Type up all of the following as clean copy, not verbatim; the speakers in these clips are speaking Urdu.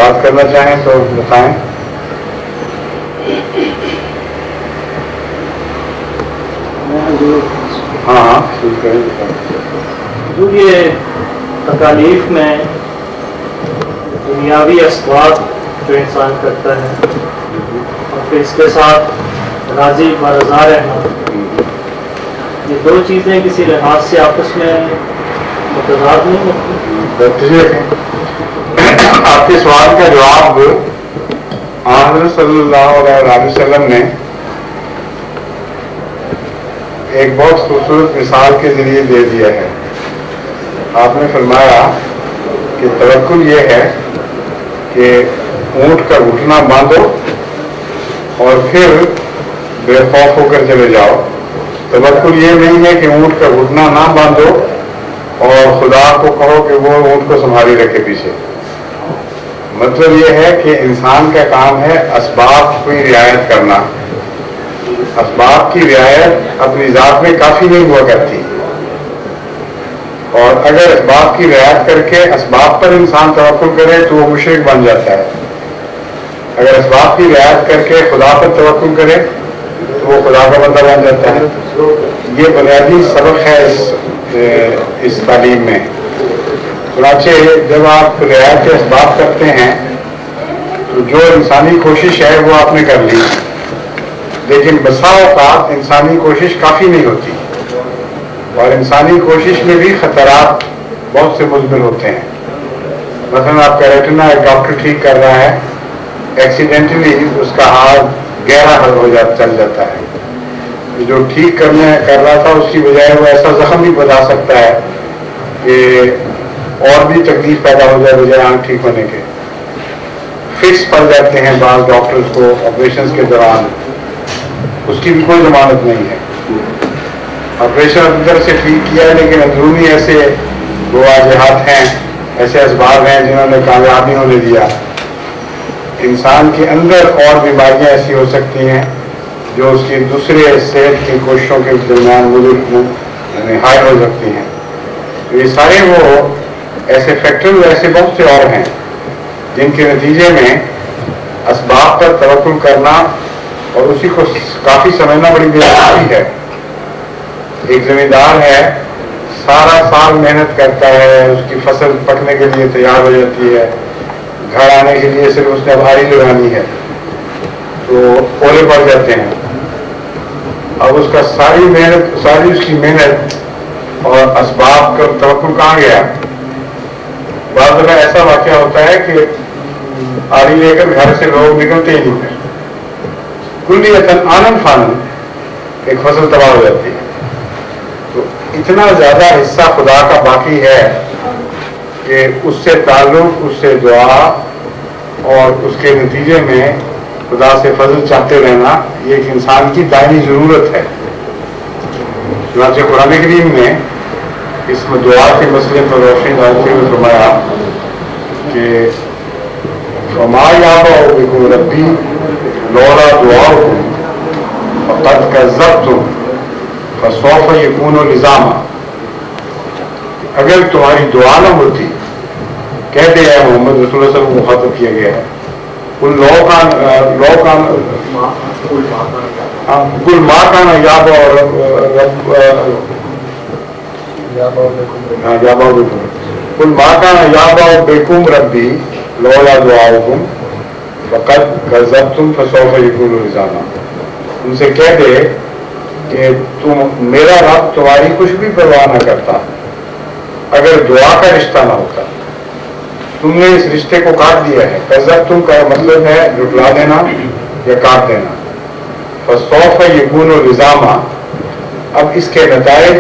بات کرنا چاہیں تو بتائیں. ہاں ٹھیک ہے. جو یہ تکالیف میں دنیاوی اسباب جو انسان کرتا ہے اور پھر اس کے ساتھ راضی و رضا رہنا، یہ دو چیزیں کسی لحاظ سے آپس میں متضاد نہیں ہوتی؟ آپ کے سوال کا جواب حضرت صلی اللہ علیہ وسلم نے ایک بہت خوبصورت مثال کے ذریعے دے دیا ہے. آپ نے فرمایا کہ توکل یہ ہے کہ اونٹ کا گھٹنا باندھو اور پھر بے خوف ہو کر چلے جاؤ. توکل یہ نہیں ہے کہ اونٹ کا گھٹنا نہ باندھو اور خدا کو کہو کہ وہ اونٹ کو سنبھالی رکھے پیچھے. مطلب یہ ہے کہ انسان کا کام ہے اسباب کی رعایت کرنا. اسباب کی رعایت اپنی ذات میں کافی نہیں ہوا کرتی، اور اگر اسباب کی رعایت کر کے اسباب پر انسان توکل کرے تو وہ مشرک بن جاتا ہے. اگر اسباب کی رعایت کر کے خدا پر توکل کرے تو وہ خدا کا بندہ بن جاتا ہے. یہ بنیادی سبق ہے اس تعلیم میں. چنانچہ جب آپ رعایت کے اسباب کرتے ہیں تو جو انسانی کوشش ہے وہ آپ نے کر لی، لیکن بسا اوقات انسانی کوشش کافی نہیں ہوتی، اور انسانی کوشش میں بھی خطرات بہت سے مضمر ہوتے ہیں. مثلا آپ کا ریٹنا ایک ڈاکٹر ٹھیک کر رہا ہے، ایکسیڈنٹلی اس کا ہاتھ گہرا حل ہو چل جاتا ہے. جو ٹھیک کر رہا تھا اس کی بجائے وہ ایسا زخم بھی بتا سکتا ہے کہ اور بھی تکلیف پیدا ہو جائے بجائے آنکھ ٹھیک ہونے کے. فکس پڑ جاتے ہیں بعض ڈاکٹرز کو آپریشن کے دوران، اس کی بھی کوئی ضمانت نہیں ہے. آپریشن اندر سے ٹھیک کیا ہے لیکن اندرونی ایسے واجہات ہیں، ایسے اسباب ہیں جنہوں نے کامیاب نہیں ہونے دیا. انسان کے اندر اور بیماریاں ایسی ہو سکتی ہیں جو اس کی دوسرے صحت کی کوششوں کے درمیان یعنی ہائی ہو سکتی ہیں. تو یہ سارے وہ ایسے فیکٹر ایسے بہت سے اور ہیں جن کے نتیجے میں اسباب پر توکل کرنا اور اسی کو کافی سمجھنا بڑی ضروری ہے. ایک زمیندار ہے، سارا سال محنت کرتا ہے، اس کی فصل پکنے کے لیے تیار ہو جاتی ہے، گھر آنے کے لیے صرف اس نے بھاری لگانی ہے تو اولے پڑ جاتے ہیں. اب اس کا ساری اس کی محنت اور اسباب کا توکل کہاں گیا؟ بعض دفعہ ایسا واقعہ ہوتا ہے کہ آری لے کر گھر سے لوگ نکلتے ہی نہیں ہیں، کلیتاً آنن فانن ایک فصل تباہ ہو جاتی ہے. تو اتنا زیادہ حصہ خدا کا باقی ہے کہ اس سے تعلق، اس سے دعا اور اس کے نتیجے میں خدا سے فضل چاہتے رہنا یہ ایک انسان کی دائمی ضرورت ہے. چنانچہ قرآن کریم نے اس میں دعا کے مسئلے پر روشنی ڈالتے ہوئے فرمایا کہ فما یابأ بکم ربی لولا دعاؤکم فقد کذبتم فسوف یکون لزاما. اگر تمہاری دعا نہ ہوتی، کہتے ہیں محمد رسول اللہ صلی اللہ علیہ وسلم کو مخاطب کیا گیا ہے، کل ما کان یابأ کل ما کان یابأ بکم ربی لولا دعاؤکم فقد کذبتم فسوف یکون لزاما. ان سے کہہ دے کہ میرا رب تمہاری کچھ بھی پرواہ نہ کرتا اگر دعا کا رشتہ نہ ہوتا. تم نے اس رشتے کو کاٹ دیا ہے. کذبتم کا مطلب ہے جھٹلا دینا یا کاٹ دینا. فسوف یکون لزاما، اب اس کے نتائج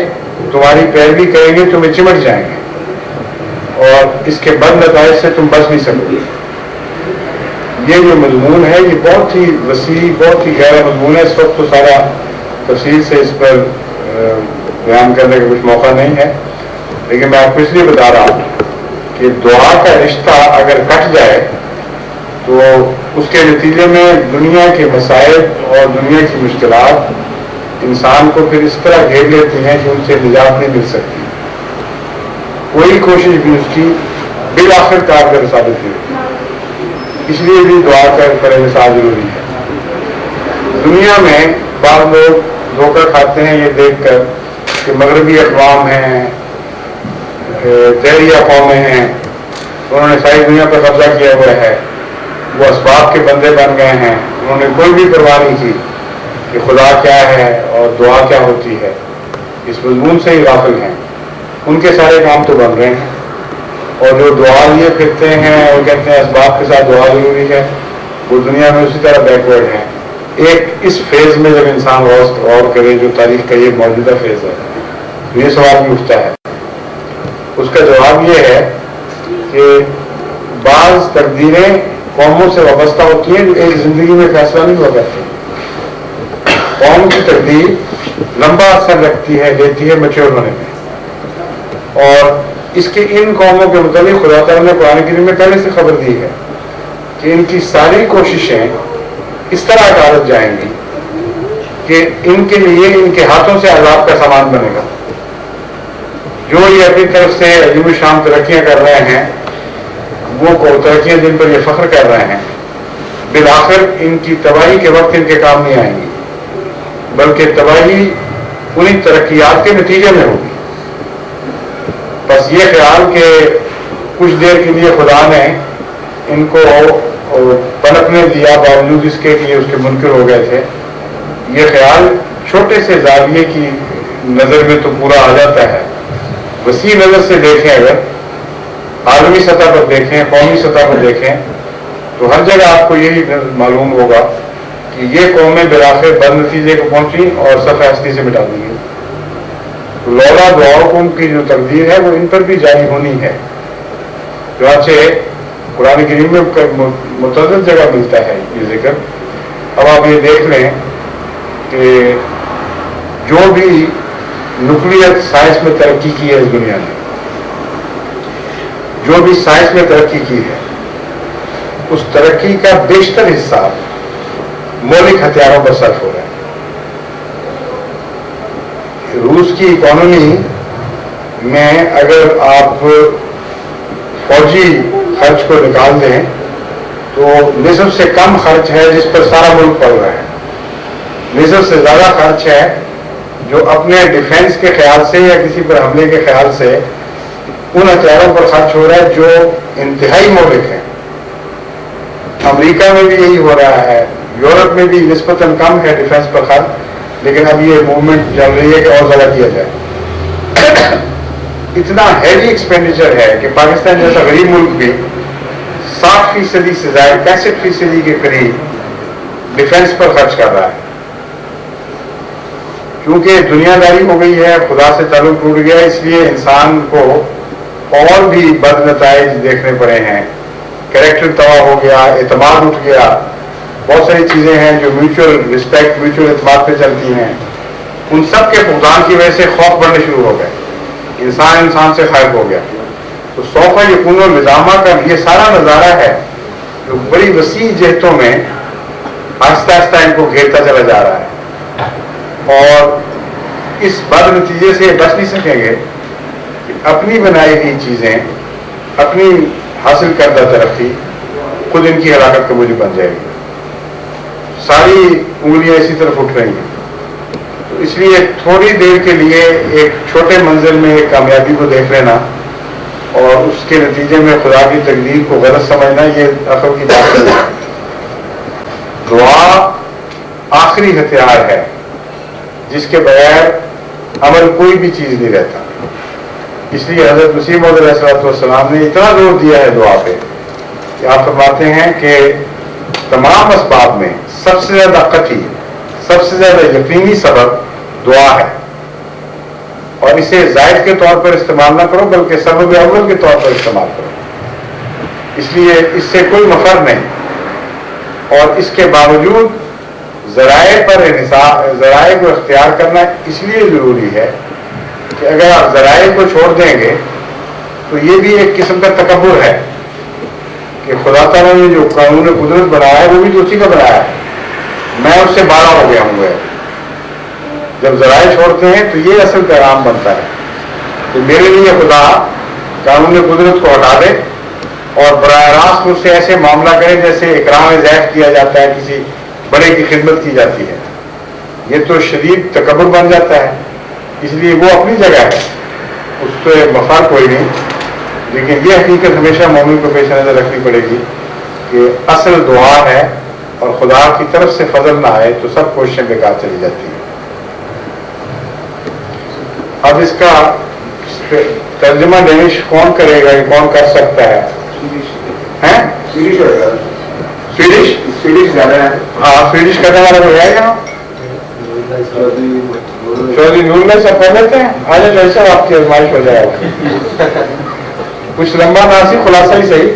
تمہاری پیروی کریں گے، تمہیں چمٹ جائیں گے اور اس کے بد نتائج سے تم بچ نہیں سکتے. یہ جو مضمون ہے یہ بہت ہی وسیع، بہت ہی گہرا مضمون ہے. اس وقت تو سارا تفصیل سے اس پر بیان کرنے کا کچھ موقع نہیں ہے، لیکن میں آپ کو اس لیے بتا رہا ہوں کہ دعا کا رشتہ اگر کٹ جائے تو اس کے نتیجے میں دنیا کے مسائل اور دنیا کی مشکلات انسان کو پھر اس طرح گھیر لیتی ہیں کہ ان سے نجات نہیں مل سکتی. کوئی کوشش بھی اس کی بالآخر کارگر ثابت نہیں ہوتی. اس لیے بھی دعا کرے مثال ضروری ہے. دنیا میں بعض لوگ دھوکہ کھاتے ہیں یہ دیکھ کر کہ مغربی اقوام ہیں، تحریہ قومیں ہیں، انہوں نے ساری دنیا پر قبضہ کیا ہوا ہے، وہ اسباب کے بندے بن گئے ہیں، انہوں نے کوئی بھی پرواہ نہیں کی کہ خدا کیا ہے اور دعا کیا ہوتی ہے، اس مضمون سے ہی غافل ہیں. ان کے سارے کام تو بن رہے ہیں، اور جو دعا لیے پھرتے ہیں اور کہتے ہیں اسباب کے ساتھ دعا ضروری ہے، وہ دنیا میں اسی طرح بیکورڈ ہیں. ایک اس فیز میں جب انسان غور کرے جو تاریخ کا یہ موجودہ فیز ہے، تو یہ سوال بھی اٹھتا ہے. اس کا جواب یہ ہے کہ بعض تقدیریں قوموں سے وابستہ ہوتی ہیں جو ایک زندگی میں فیصلہ نہیں ہوا کرتی. قوم کی تقدیر لمبا اثر رکھتی ہے، دیتی ہے میچور ہونے میں. اور اس کے ان قوموں کے متعلق خدا تعالیٰ نے قرآن کریم میں پہلے سے خبر دی ہے کہ ان کی ساری کوششیں اس طرح عدالت جائیں گی کہ ان کے لیے ان کے ہاتھوں سے عذاب کا سامان بنے گا. جو یہ اپنی طرف سے جنوب شام ترقیاں کر رہے ہیں، وہ ترقیاں جن پر یہ فخر کر رہے ہیں، بالآخر ان کی تباہی کے وقت ان کے کام نہیں آئیں گی، بلکہ تباہی انہیں ترقیات کے نتیجے میں ہوگی. بس یہ خیال کہ کچھ دیر کے لیے خدا نے ان کو پنپنے دیا باوجود اس کے کہ یہ اس کے منکر ہو گئے تھے، یہ خیال چھوٹے سے زاویے کی نظر میں تو پورا آ جاتا ہے. وسیع نظر سے دیکھیں، اگر عالمی سطح پر دیکھیں، قومی سطح پر دیکھیں، تو ہر جگہ آپ کو یہی معلوم ہوگا کہ یہ قومیں بالآخر بد نتیجے کو پہنچی اور صف ہستی سے مٹا دی گئی. لولا دعاؤں کو ان کی جو تقدیر ہے وہ ان پر بھی جاری ہونی ہے. چنانچہ قرآن کریم میں متعدد جگہ ملتا ہے یہ ذکر. اب آپ یہ دیکھ لیں کہ جو بھی نیوکلیئر سائنس میں ترقی کی ہے اس دنیا نے، جو بھی سائنس میں ترقی کی ہے، اس ترقی کا بیشتر حصہ مولک ہتھیاروں پر صرف ہو رہا ہے. روس کی اکانومی میں اگر آپ فوجی خرچ کو نکال دیں تو نصف سے کم خرچ ہے جس پر سارا ملک پڑ رہا ہے. نصف سے زیادہ خرچ ہے جو اپنے ڈیفینس کے خیال سے یا کسی پر حملے کے خیال سے ان ہتھیاروں پر خرچ ہو رہا ہے جو انتہائی مہلک ہیں. امریکہ میں بھی یہی ہو رہا ہے، یورپ میں بھی نسبتاً کم ہے ڈیفینس پر خرچ، لیکن اب یہ موومنٹ چل رہی ہے کہ اور زیادہ کیا جائے. اتنا ہیوی ایکسپینڈیچر ہے کہ پاکستان جیسا غریب ملک بھی 60% سے زائد 65% کے قریب ڈیفینس پر خرچ کر رہا ہے. کیونکہ دنیا داری ہو گئی ہے، خدا سے تعلق ٹوٹ گیا، اس لیے انسان کو اور بھی بد نتائج دیکھنے پڑے ہیں. کریکٹر تباہ ہو گیا، اعتماد اٹھ گیا، بہت ساری چیزیں ہیں جو میوچل رسپیکٹ، میوچل اعتماد پہ چلتی ہیں، ان سب کے فقدان کی وجہ سے خوف بڑھنے شروع ہو گئے. انسان سے خائف ہو گیا. تو سوف یکون الندامہ کا یہ سارا نظارہ ہے جو بڑی وسیع جہتوں میں آہستہ آہستہ ان کو گھیرتا چلا جا رہا ہے. اور اس بد نتیجے سے بچ نہیں سکیں گے کہ اپنی بنائی ہوئی چیزیں، اپنی حاصل کردہ ترقی خود ان کی ہلاکت کا موجب بن جائے گی. ساری انگلیاں اسی طرف اٹھ رہی ہیں. تو اس لیے تھوڑی دیر کے لیے ایک چھوٹے منزل میں ایک کامیابی کو دیکھ لینا اور اس کے نتیجے میں خدا کی تقدیر کو غلط سمجھنا، یہ عقل کی بات نہیں ہے. دعا آخری ہتھیار ہے جس کے بغیر عمل کوئی بھی چیز نہیں رہتا. اس لیے حضرت مسیح موعود علیہ الصلوۃ والسلام نے اتنا زور دیا ہے دعا پہ کہ آپ فرماتے ہیں کہ تمام اسباب میں سب سے زیادہ قطعی، سب سے زیادہ یقینی سبب دعا ہے. اور اسے زائد کے طور پر استعمال نہ کرو بلکہ سبب اول کے طور پر استعمال کرو. اس لیے اس سے کوئی مفر نہیں. اور اس کے باوجود ذرائع پر انحصار، ذرائع کو اختیار کرنا اس لیے ضروری ہے کہ اگر آپ ذرائع کو چھوڑ دیں گے تو یہ بھی ایک قسم کا تکبر ہے کہ خدا تعالیٰ نے جو قانون قدرت بنایا ہے وہ بھی تو اسی کا بنایا ہے، میں اس سے بالا ہو گیا ہوں. جب ذرائع چھوڑتے ہیں تو یہ اصل پیغام بنتا ہے کہ میرے لیے خدا قانون قدرت کو ہٹا دے اور براہ راست مجھ سے ایسے معاملہ کریں جیسے اکرام ضیف کیا جاتا ہے، کسی بڑے کی خدمت کی جاتی ہے. یہ تو شدید تکبر بن جاتا ہے. اس لیے وہ اپنی جگہ ہے، اس سے مفاد کوئی نہیں، لیکن یہ حقیقت ہمیشہ مومن کو پیش نظر رکھنی پڑے گی کہ اصل دعا ہے، اور خدا کی طرف سے فضل نہ آئے تو سب کوششیں بیکار چلی جاتی ہیں. اب اس کا ترجمہ ڈینش کون کرے گا، یہ کون کر سکتا ہے؟ سویڈش زیادہ ہے. ہاں سویڈش کرنے والا کوئی ہے یہاں؟ چودھری نور میں سب پڑھ لیتے ہیں. آج جیسا آپ کی آزمائش ہو جائے گا. کچھ لمبا نہ سی، خلاصہ ہی صحیح.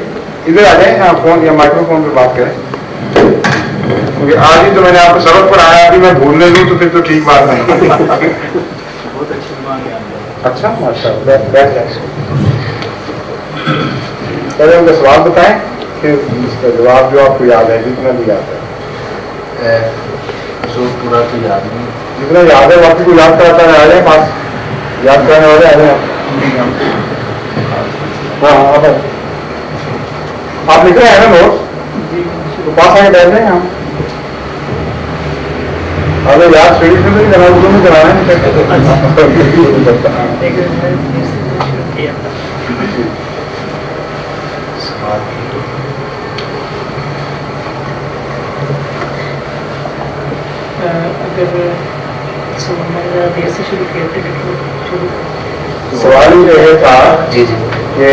ادھر آ جائیں، آپ فون یا مائکرو فون پہ بات کریں، کیونکہ آج ہی تو میں نے آپ کو سبق پڑھایا، ابھی میں بھولنے دوں تو پھر تو ٹھیک بات نہیں. اچھا ماشاء اللہ، بیٹھ جائیں. پہلے ان کا سوال بتائیں، پھر اس کا جواب جو آپ کو یاد ہے، جتنا بھی یاد ہے. پورا تو یاد نہیں، جتنا یاد ہے باقی کو یاد کراتا ہے. آ جائیں پاس، یاد کرانے والے آ جائیں. ہاں آپ لکھ رہے ہیں نا نوٹس، تو پاس آگے بیٹھ جائیں. ہم ارے یار سیڑھی سے نہیں کرا، اردو میں کرانا ہے. سوال یہ تھا کہ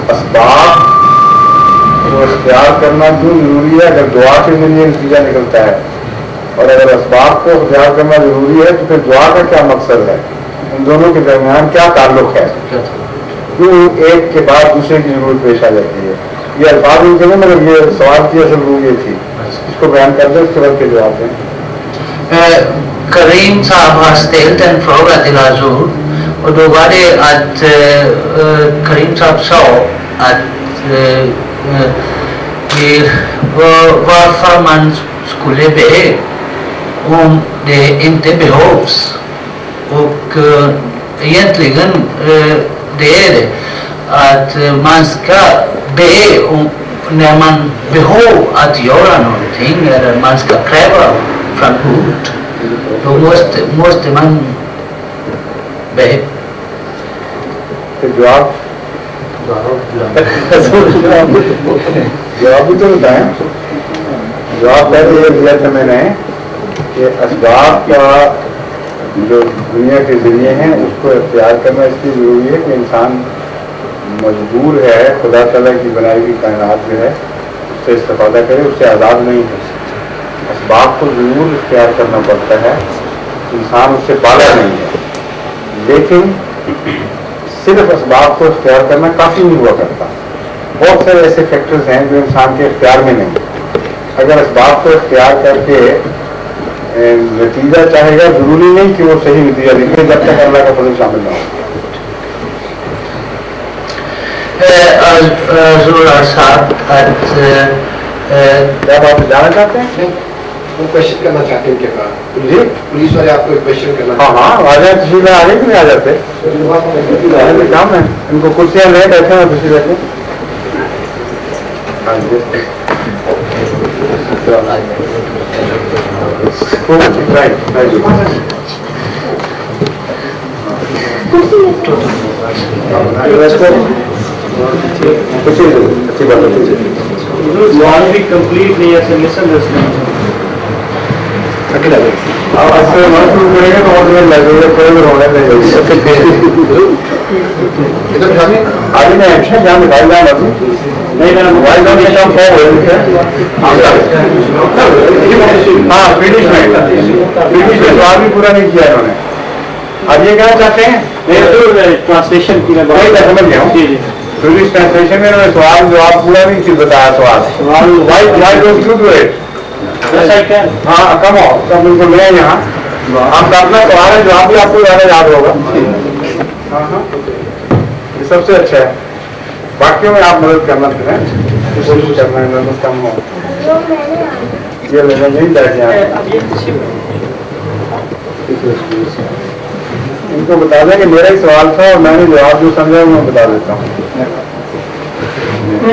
اسباب کو اختیار کرنا کیوں ضروری ہے اگر دعا کے ذریعے نتیجہ نکلتا ہے، اور اگر اسباب کو اختیار کرنا ضروری ہے تو پھر دعا کا کیا مقصد ہے؟ ان دونوں کے درمیان کیا تعلق ہے؟ کیوں ایک کے بعد دوسرے کی ضرورت پیش آ جاتی ہے؟ یہ الفاظ ان کے نہیں، مگر یہ سوال کی اصل روح یہ تھی. اس کو بیان کر دیں، اس کے بعد کے جواب دیں. Karim Saab har ställt en fråga till Azur, och då var det att Karim Saab sa att varför man skulle be om det inte behövs, och egentligen det är det att man ska be om när man behöver att göra någonting eller man ska kräva från Gud, då måste man be. جواب بھی تو بتائیں. جواب پہلے یہ دیا تھا میں نے کہ اسباب کا جو دنیا کے ذریعے ہیں اس کو اختیار کرنا اس لیے ضروری ہے کہ انسان مجبور ہے خدا تعالیٰ کی بنائی ہوئی کائنات جو ہے اس سے استفادہ کرے، اس سے آزاد نہیں ہے. اسباب کو ضرور اختیار کرنا پڑتا ہے، انسان اس سے بالا نہیں ہے. لیکن صرف اسباب کو اختیار کرنا کافی نہیں ہوا کرتا. بہت سارے ایسے فیکٹرز ہیں جو انسان کے اختیار میں نہیں. اگر اسباب کو اختیار کر کے نتیجہ چاہے گا، ضروری نہیں کہ وہ صحیح نتیجہ نکلے جب تک اللہ کا فضل شامل نہ ہو. کیا آپ جانا چاہتے ہیں؟ وہ کوشچن کرنا چاہتے ہیں کہ جی پولیس والے آپ کو ایک کوشچن کرنا. ہاں ہاں آ جائیں. کسی میں آگے بھی آ جاتے کام ہے. ان کو کرسیاں لے بیٹھے ہیں، کسی بیٹھے. ہاں جی اچھی بات ہے. سوال بھی کمپلیٹ نہیں ہے، مس انڈرسٹینڈ. آپ اچھے شروع کریں گے تو اور دیر لگے گا، کوئی بھی ہونے آگے میں ایکشن جہاں موبائل جان نہیں میں موبائل جان کے کام ہاں فنش میں سوال بھی پورا نہیں کیا انہوں نے. اب یہ کہنا چاہتے ہیں ٹرانسلیشن کی میں سمجھ گیا ہوں. ٹورسٹ ٹرانسلیشن میں انہوں نے سوال جواب پورا نہیں چیز بتایا. سوال ہاں کم ہو سب ان کو لے یہاں. آپ کا اپنا سوال ہے، جواب بھی آپ کو زیادہ یاد ہوگا. ہاں ہاں یہ سب سے اچھا ہے. باقیوں میں آپ مدد کرنا پھر کوشش کرنا ہے مدد کم ہو. یہ لینا نہیں بیٹھ جائیں. ان کو بتا دیں کہ میرا ہی سوال تھا اور میں نے جواب جو سمجھا وہ میں بتا دیتا ہوں.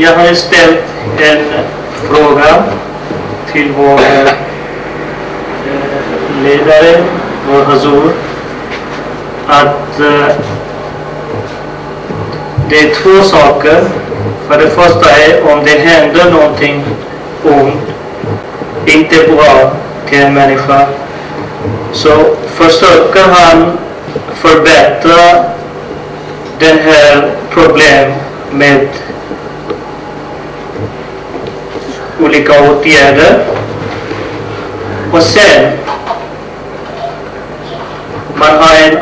Jag har ställt en fråga till vår ledare, vår Hazur, att det är två saker. För det första är om det händer någonting ont, inte bra till en människa, så försöker han förbättra den här problem med olika åtgärder. Och sen man har en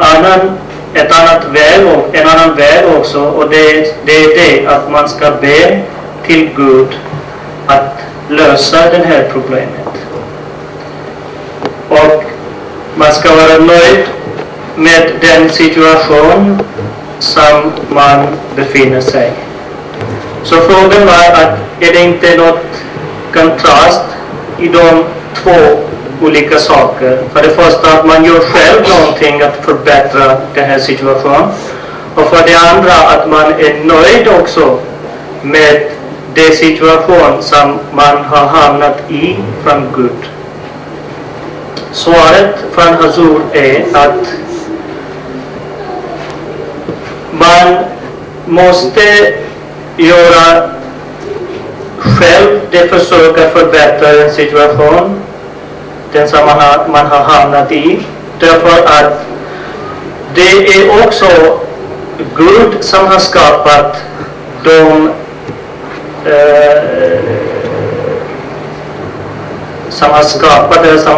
annan väg också, och det är det att man ska be till Gud att lösa det här problemet. Och man ska vara nöjd med den situation som man befinner sig. Så frågan var att är det inte något kontrast i de två olika saker? För det första att man gör själv någonting att förbättra den här situationen, och för det andra att man är nöjd också med den situation som man har hamnat i från Gud. Svaret från Hazur är att man måste göra själv det försök att förbättra en situation, den som man har hamnat i, därför att det är också Gud som har skapat som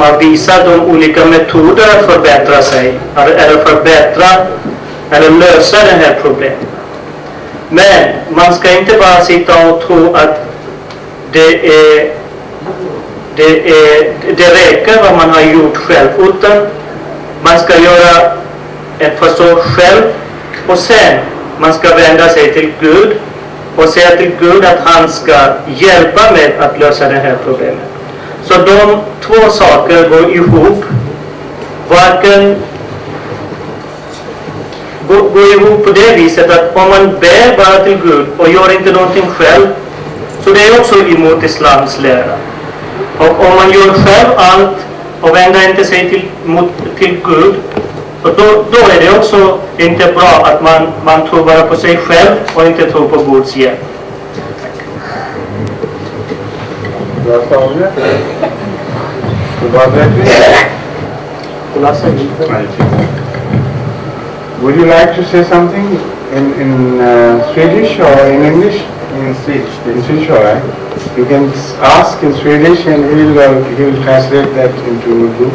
har visat de olika metoder att förbättra sig, eller förbättra eller lösa det här problemet. Men man ska inte bara sitta och tro att det räcker vad man har gjort själv, utan man ska göra ett försök själv, och sen man ska vända sig till Gud och säga till Gud att han ska hjälpa med att lösa det här problemet. Så de två saker går ihop. Varken går ihop på det viset att om man ber bara till Gud och gör inte någonting själv, så det är också emot islams lära. Och om man gör själv allt och vänder inte sig till Gud, och då är det också inte bra att man tror bara på sig själv och inte tror på Guds hjälp. Would you like to say something in Swedish or in English? In Swedish. In Swedish, all right. You can ask in Swedish and he will translate that into Urdu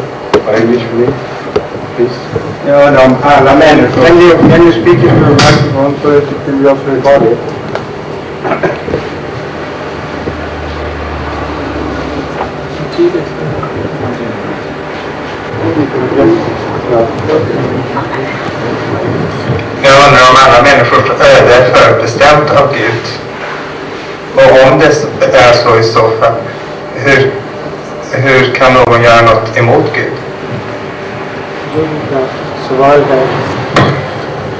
or English for me. Please. Ja, alla människor. Can you speak into the microphone so that it can be also recorded? Jag undrar om alla människors öde är förbestämt av Gud. Och om det är så i så fall, hur kan någon göra något emot Gud?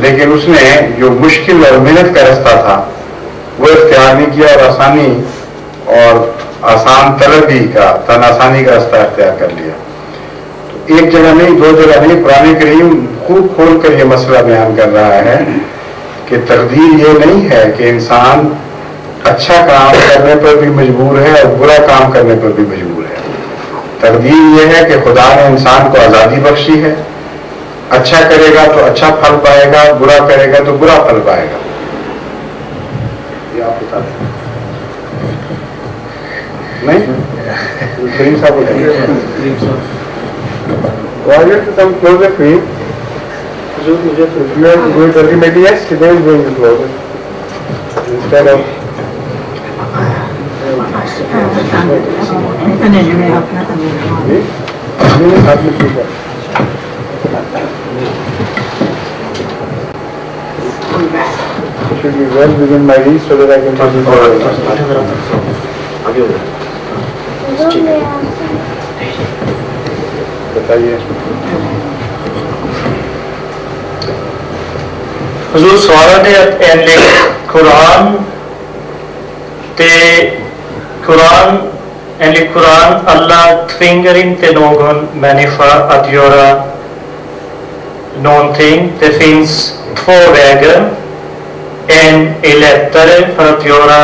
لیکن اس نے جو مشکل اور محنت کا رستہ تھا وہ اختیار نہیں کیا اور آسانی اور آسان طلبی کا تن آسانی کا رستہ اختیار کر لیا. ایک جگہ نہیں، دو جگہ نہیں، قرآن کریم خوب کھول کر یہ مسئلہ بیان کر رہا ہے کہ تقدیر یہ نہیں ہے کہ انسان اچھا کام کرنے پر بھی مجبور ہے اور برا کام کرنے پر بھی مجبور ہے. تقدیر یہ ہے کہ خدا نے انسان کو آزادی بخشی ہے، اچھا کرے گا تو اچھا پھل پائے گا، برا کرے گا تو برا پھل پائے گا. یہ آپ بتا دیں نہیں کریم صاحب should be well within my reach so that I can take it. بتائیے. حضور svarade att enligt Koran Allah tvingar inte någon människa att göra någonting. Det finns två vägar. En är lättare för att göra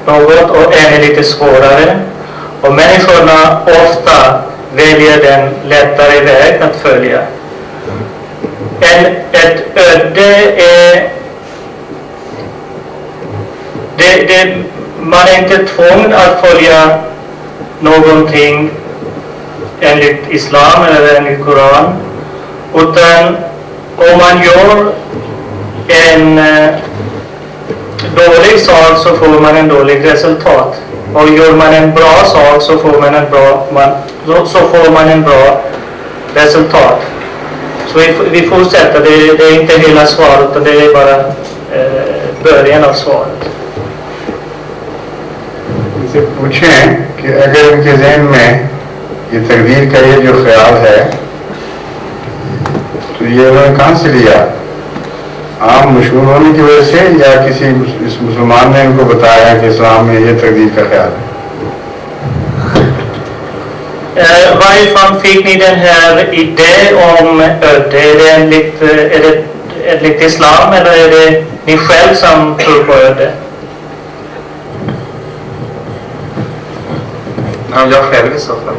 något och en är lite svårare. Och människorna ofta väljer den lättare väg att följa. Ett öde är man är inte tvungen att följa någonting enligt Islam eller enligt Koran, utan om man gör en dålig sak så får man en dålig resultat, och gör man en bra sak så får man en bra resultat. Så vi fortsätter, det är inte hela svaret utan det är bara början av svaret. سے پوچھیں کہ اگر ان کے ذہن میں یہ تقدیر کا یہ جو خیال ہے تو یہ انہوں نے کہاں سے لیا؟ عام مشہور ہونے کی وجہ سے یا کسی اس مسلمان نے ان کو بتایا کہ اسلام میں یہ تقدیر کا خیال ہے؟ Varifrån fick ni den här idén om öde? Är det enligt islam eller är det ni själv som tror på öde? Ja, jag själv i så fall.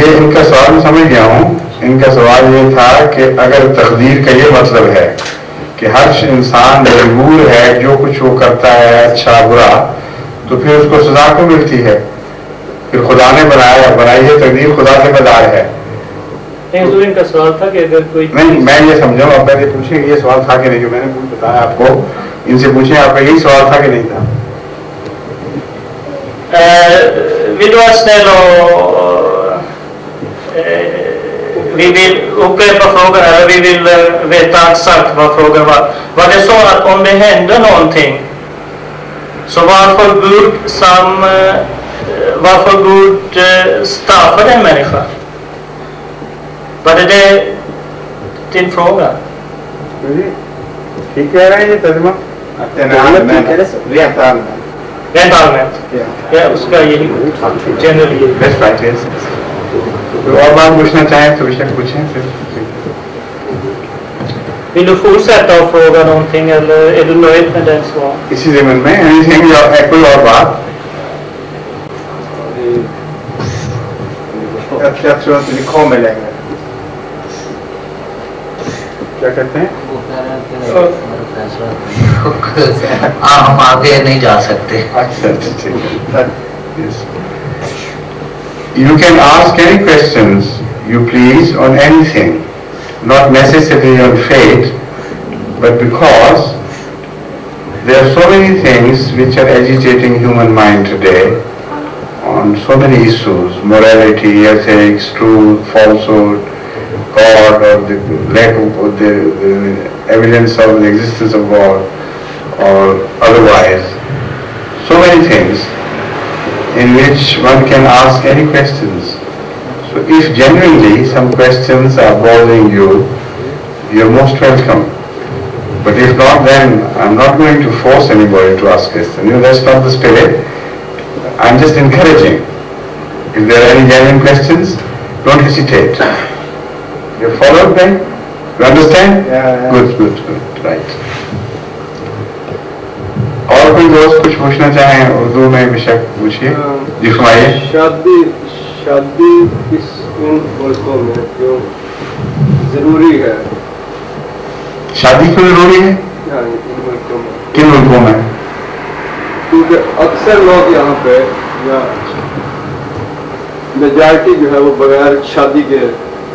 یہ ان کا سوال میں سمجھ گیا ہوں. ان کا سوال یہ تھا کہ اگر تقدیر کا یہ مطلب ہے کہ ہر انسان مجبور ہے جو کچھ وہ کرتا ہے اچھا برا تو پھر اس کو سزا کیوں ملتی ہے؟ پھر خدا نے بنائی ہے تقدیر، خدا ذمہ دار ہے. حضور ان کا سوال تھا کہ اگر کوئی میں یہ سمجھا ہوں، آپ پہلے پوچھیں کہ یہ سوال تھا کہ نہیں، جو میں نے بتایا آپ کو ان سے پوچھیں آپ کا یہی سوال تھا کہ نہیں تھا. Vill du vara snäll och vi vill upprepa frågan, eller vi vill veta exakt vad frågan var. Var det så att om det hände någonting så varför Gud straffade en människa? Var det din fråga? ٹھیک کہہ رہے ہیں یہ ترجمہ Rent allmänt? Ja, اس کا یہی جنرلی بیسٹ پریکٹس. اور بات پوچھنا چاہیں تو بیشک پوچھیں. Vill du fortsätta att fråga någonting eller är du nöjd med den svar? اسی ضمن میں کوئی اور بات؟ Jag tror inte vi kommer längre. کیا کہتے ہیں؟ ہم آگے نہیں جا سکتے. اچھا ٹھیک. You can ask any questions you please on anything, not necessarily on fate, but because there are so many things which are agitating human mind today on so many issues: morality, ethics, truth, falsehood, God, or the lack of the evidence of the existence of God, or otherwise, so many things. in which one can ask any questions. So if genuinely some questions are bothering you, you're most welcome. But if not, then I'm not going to force anybody to ask questions. You know, that's not the spirit. I'm just encouraging. If there are any genuine questions, don't hesitate. You followed me? You understand? Yeah. Good, right. اور کوئی دوست کچھ پوچھنا چاہیں اردو میں بے شک پوچھیے. جی فرمائیے. شادی کس ان ملکوں میں کیوں ضروری ہے؟ شادی کیوں ضروری ہے؟ ان ملکوں میں. کن ملکوں میں؟ کیونکہ اکثر لوگ یہاں پہ یا میجارٹی جو ہے وہ بغیر شادی کے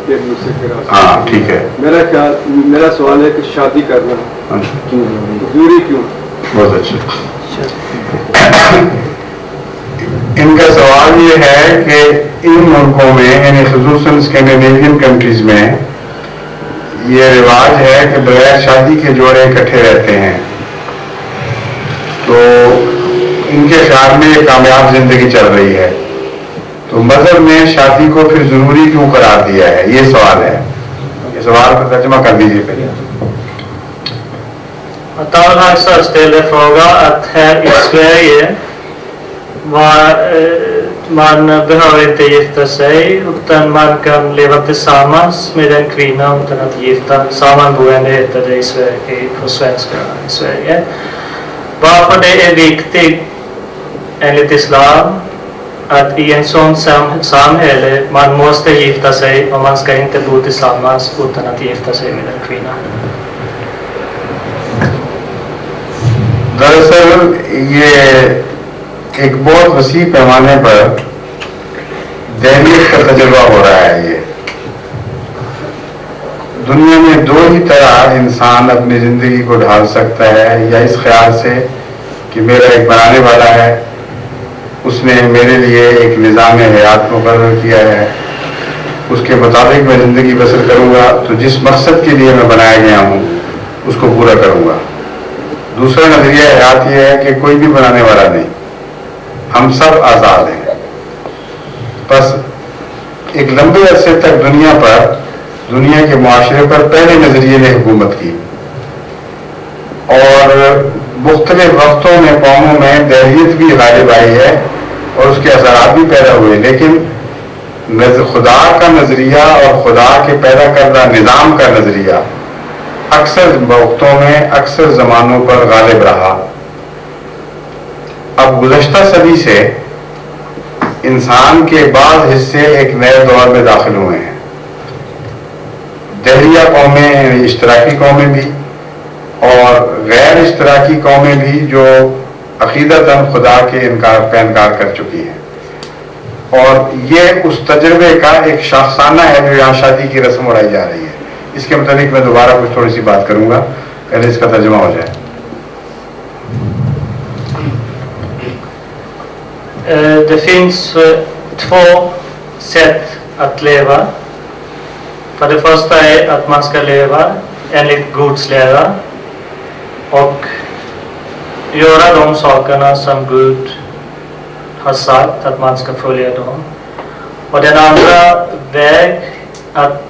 دوسرے کے راستے. ہاں ٹھیک ہے. میرا سوال ہے کہ شادی کرنا ضروری کیوں؟ بہت اچھا. ان کا سوال یہ ہے کہ ان ملکوں میں یعنی خصوصاً اسکینڈینیوین کنٹریز میں یہ رواج ہے کہ بغیر شادی کے جوڑے اکٹھے رہتے ہیں. تو ان کے خیال میں یہ کامیاب زندگی چل رہی ہے. تو مذہب نے شادی کو پھر ضروری کیوں قرار دیا ہے؟ یہ سوال ہے. یہ سوال کا ترجمہ کر دیجیے پہلے. Talhasa ställde fråga att här i Sverige man behöver inte gifta sig utan man kan leva tillsammans med en kvinna utan att gifta. Sammanboende heter det i Sverige, på svenska i Sverige. Varför det är viktigt enligt Islam att i en sån samhälle man måste gifta sig och man ska inte bo tillsammans utan att gifta sig med en kvinna. دراصل یہ ایک بہت وسیع پیمانے پر دہلیت کا تجربہ ہو رہا ہے. یہ دنیا میں دو ہی طرح انسان اپنی زندگی کو ڈھال سکتا ہے. یا اس خیال سے کہ میرا ایک بنانے والا ہے, اس نے میرے لیے ایک نظام حیات مقرر کیا ہے, اس کے مطابق میں زندگی بسر کروں گا تو جس مقصد کے لیے میں بنایا گیا ہوں اس کو پورا کروں گا. دوسرا نظریہ حیات یہ ہے کہ کوئی بھی بنانے والا نہیں, ہم سب آزاد ہیں. بس ایک لمبے عرصے تک دنیا کے معاشرے پر پہلے نظریے نے حکومت کی اور مختلف وقتوں میں قوموں میں دہلیت بھی غالب آئی ہے اور اس کے اثرات بھی پیدا ہوئے. لیکن خدا کا نظریہ اور خدا کے پیدا کردہ نظام کا نظریہ اکثر وقتوں میں اکثر زمانوں پر غالب رہا. اب گزشتہ صدی سے انسان کے بعض حصے ایک نئے دور میں داخل ہوئے ہیں. دہریہ قومیں, اشتراکی قومیں بھی اور غیر اشتراکی قومیں بھی جو عقیدتاً خدا کے انکار کر چکی ہیں. اور یہ اس تجربے کا ایک شاخسانہ ہے جو یہاں شادی کی رسم اڑائی جا رہی ہے. اس کے متعلق میں دوبارہ کچھ تھوڑی سی بات کروں گا, پہلے اس کا ترجمہ ہو جائے. Det finns två sätt att leva. För det första är att man ska leva enligt Guds lära och göra de sakerna som Gud har sagt att man ska följa dem. Och den andra väg att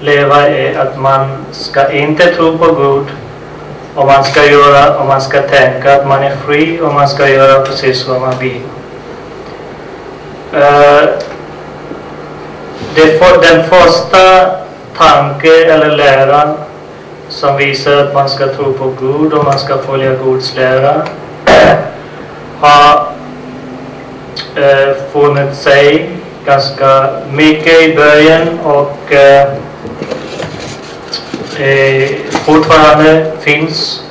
leva är att man ska inte tro på Gud och man ska tänka att man är fri och man ska göra precis vad man vill. Den första tanke eller läran som visar att man ska tro på Gud och man ska följa Guds lära har funnit sig ganska mycket i början och fortfarande finns.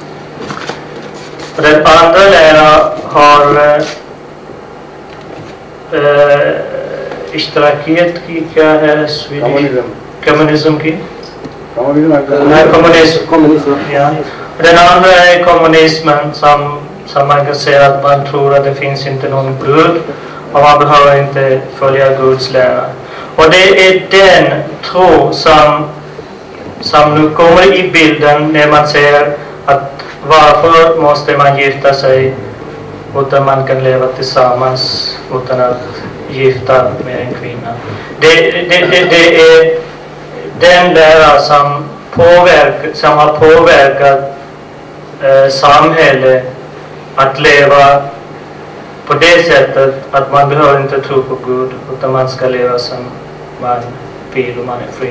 Den andra läran har اشتراکیت کی کیا ہے کمیونزم کی Den andra är kommunismen som man kan säga att man tror att det finns inte någon Gud och man behöver inte följa Guds lära. Och det är den tro som nu kommer i bilden när man säger att varför måste man gifta sig utan man kan leva tillsammans utan att gifta med en kvinna. Det är den lära som har påverkat samhället att leva på det sättet att man behöver inte tro på Gud, utan man ska leva som man vill och man är fri.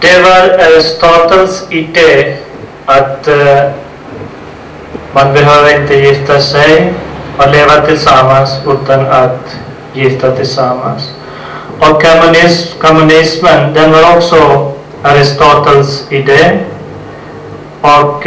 Det var Aristotels idé att man behöver inte gifta sig och leva tillsammans utan att gifta tillsammans. Och kommunismen, den var också Aristotels idé. Och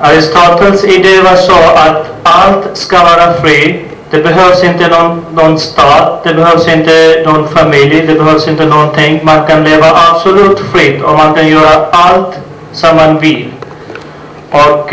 Aristotels idé var så att allt ska vara fri. Det behövs inte någon stat, det behövs inte någon familj, det behövs inte någonting. Man kan leva absolut fritt och man kan göra allt som man vill. Och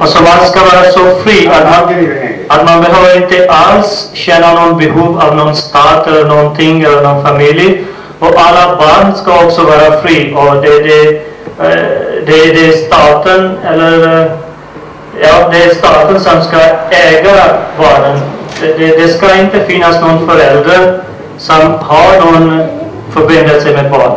Och så man ska vara så fri att man behöver inte alls känna någon behov av någon stat eller någonting eller någon familj. Och alla barn ska också vara fri. Och det är staten eller det är staten som ska äga barnen. Det ska inte finnas någon förälder som har någon förbindelse med barn.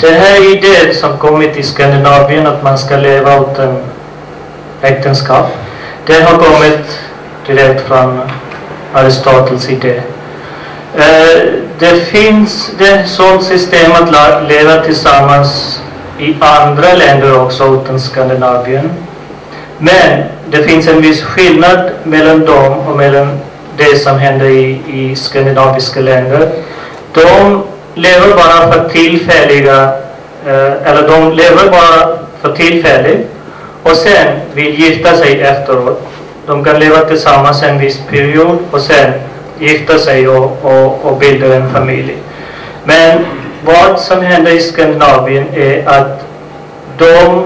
Det här idén som kommit i Skandinavien att man ska leva utan äktenskap, den har kommit direkt från Aristoteles idé. Det finns ett sådant system att leva tillsammans i andra länder också utan Skandinavien. Men det finns en viss skillnad mellan dem och mellan det som händer i skandinaviska länder. De lever bara för tillfälliga, eller de lever bara för tillfälligt och sen vill gifta sig efteråt. De kan leva tillsammans en viss period och sen gifta sig och bilda en familj. Men vad som händer i Skandinavien är att de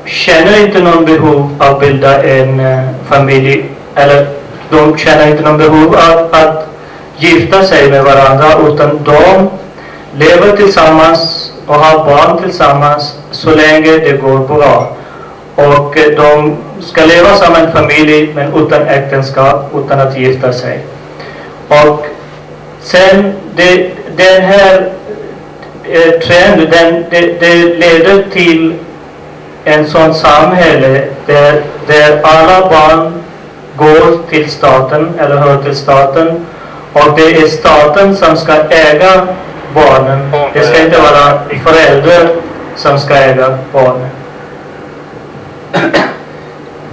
känner inte någon behov av att bilda en familj, eller de känner inte någon behov av att gifta sig med varandra, utan de lever tillsammans och har barn tillsammans så länge det går bra. Och de ska leva som en familj men utan äktenskap, utan att gifta sig. Och sen den här trenden, det leder till en sån samhälle där alla barn går till staten eller hör till staten, och det är staten som ska äga barnen. Det ska inte vara föräldrar som ska äga barnen.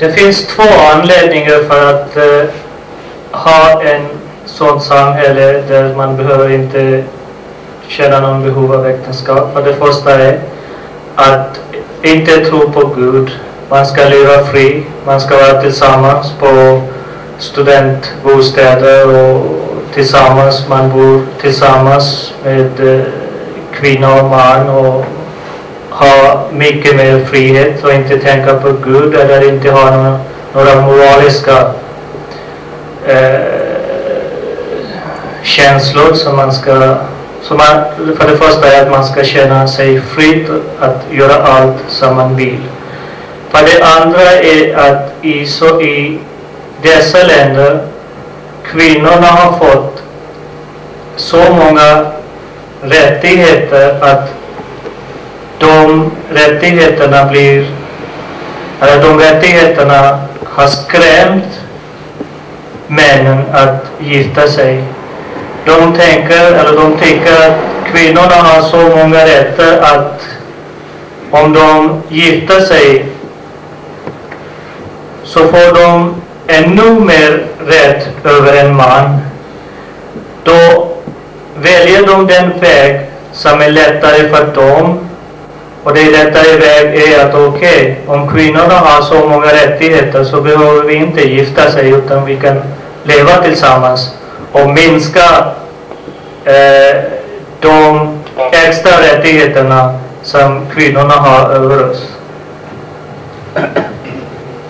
Det finns två anledningar för att ha en sån samhälle där man behöver inte känna någon behov av äktenskap. För det första är att inte tro på Gud. Man ska leva fri, man ska vara tillsammans på studentbostäder och tillsammans, man bor tillsammans med kvinna och man och ha mycket mer frihet och inte tänka på Gud eller inte ha några moraliska känslor som man ska. För det första är att man ska känna sig fri att göra allt som man vill. För det andra är att i dessa länder kvinnorna har fått så många rättigheter att de rättigheterna har skrämt männen att gifta sig. De tycker att kvinnorna har så många rätter att om de gifter sig så får de ännu mer rätt över en man. Då väljer de den väg som är lättare för dem, och det lättare väg är att om kvinnorna har så många rättigheter så behöver vi inte gifta sig utan vi kan leva tillsammans och minska de extra rättigheterna som kvinnorna har över oss.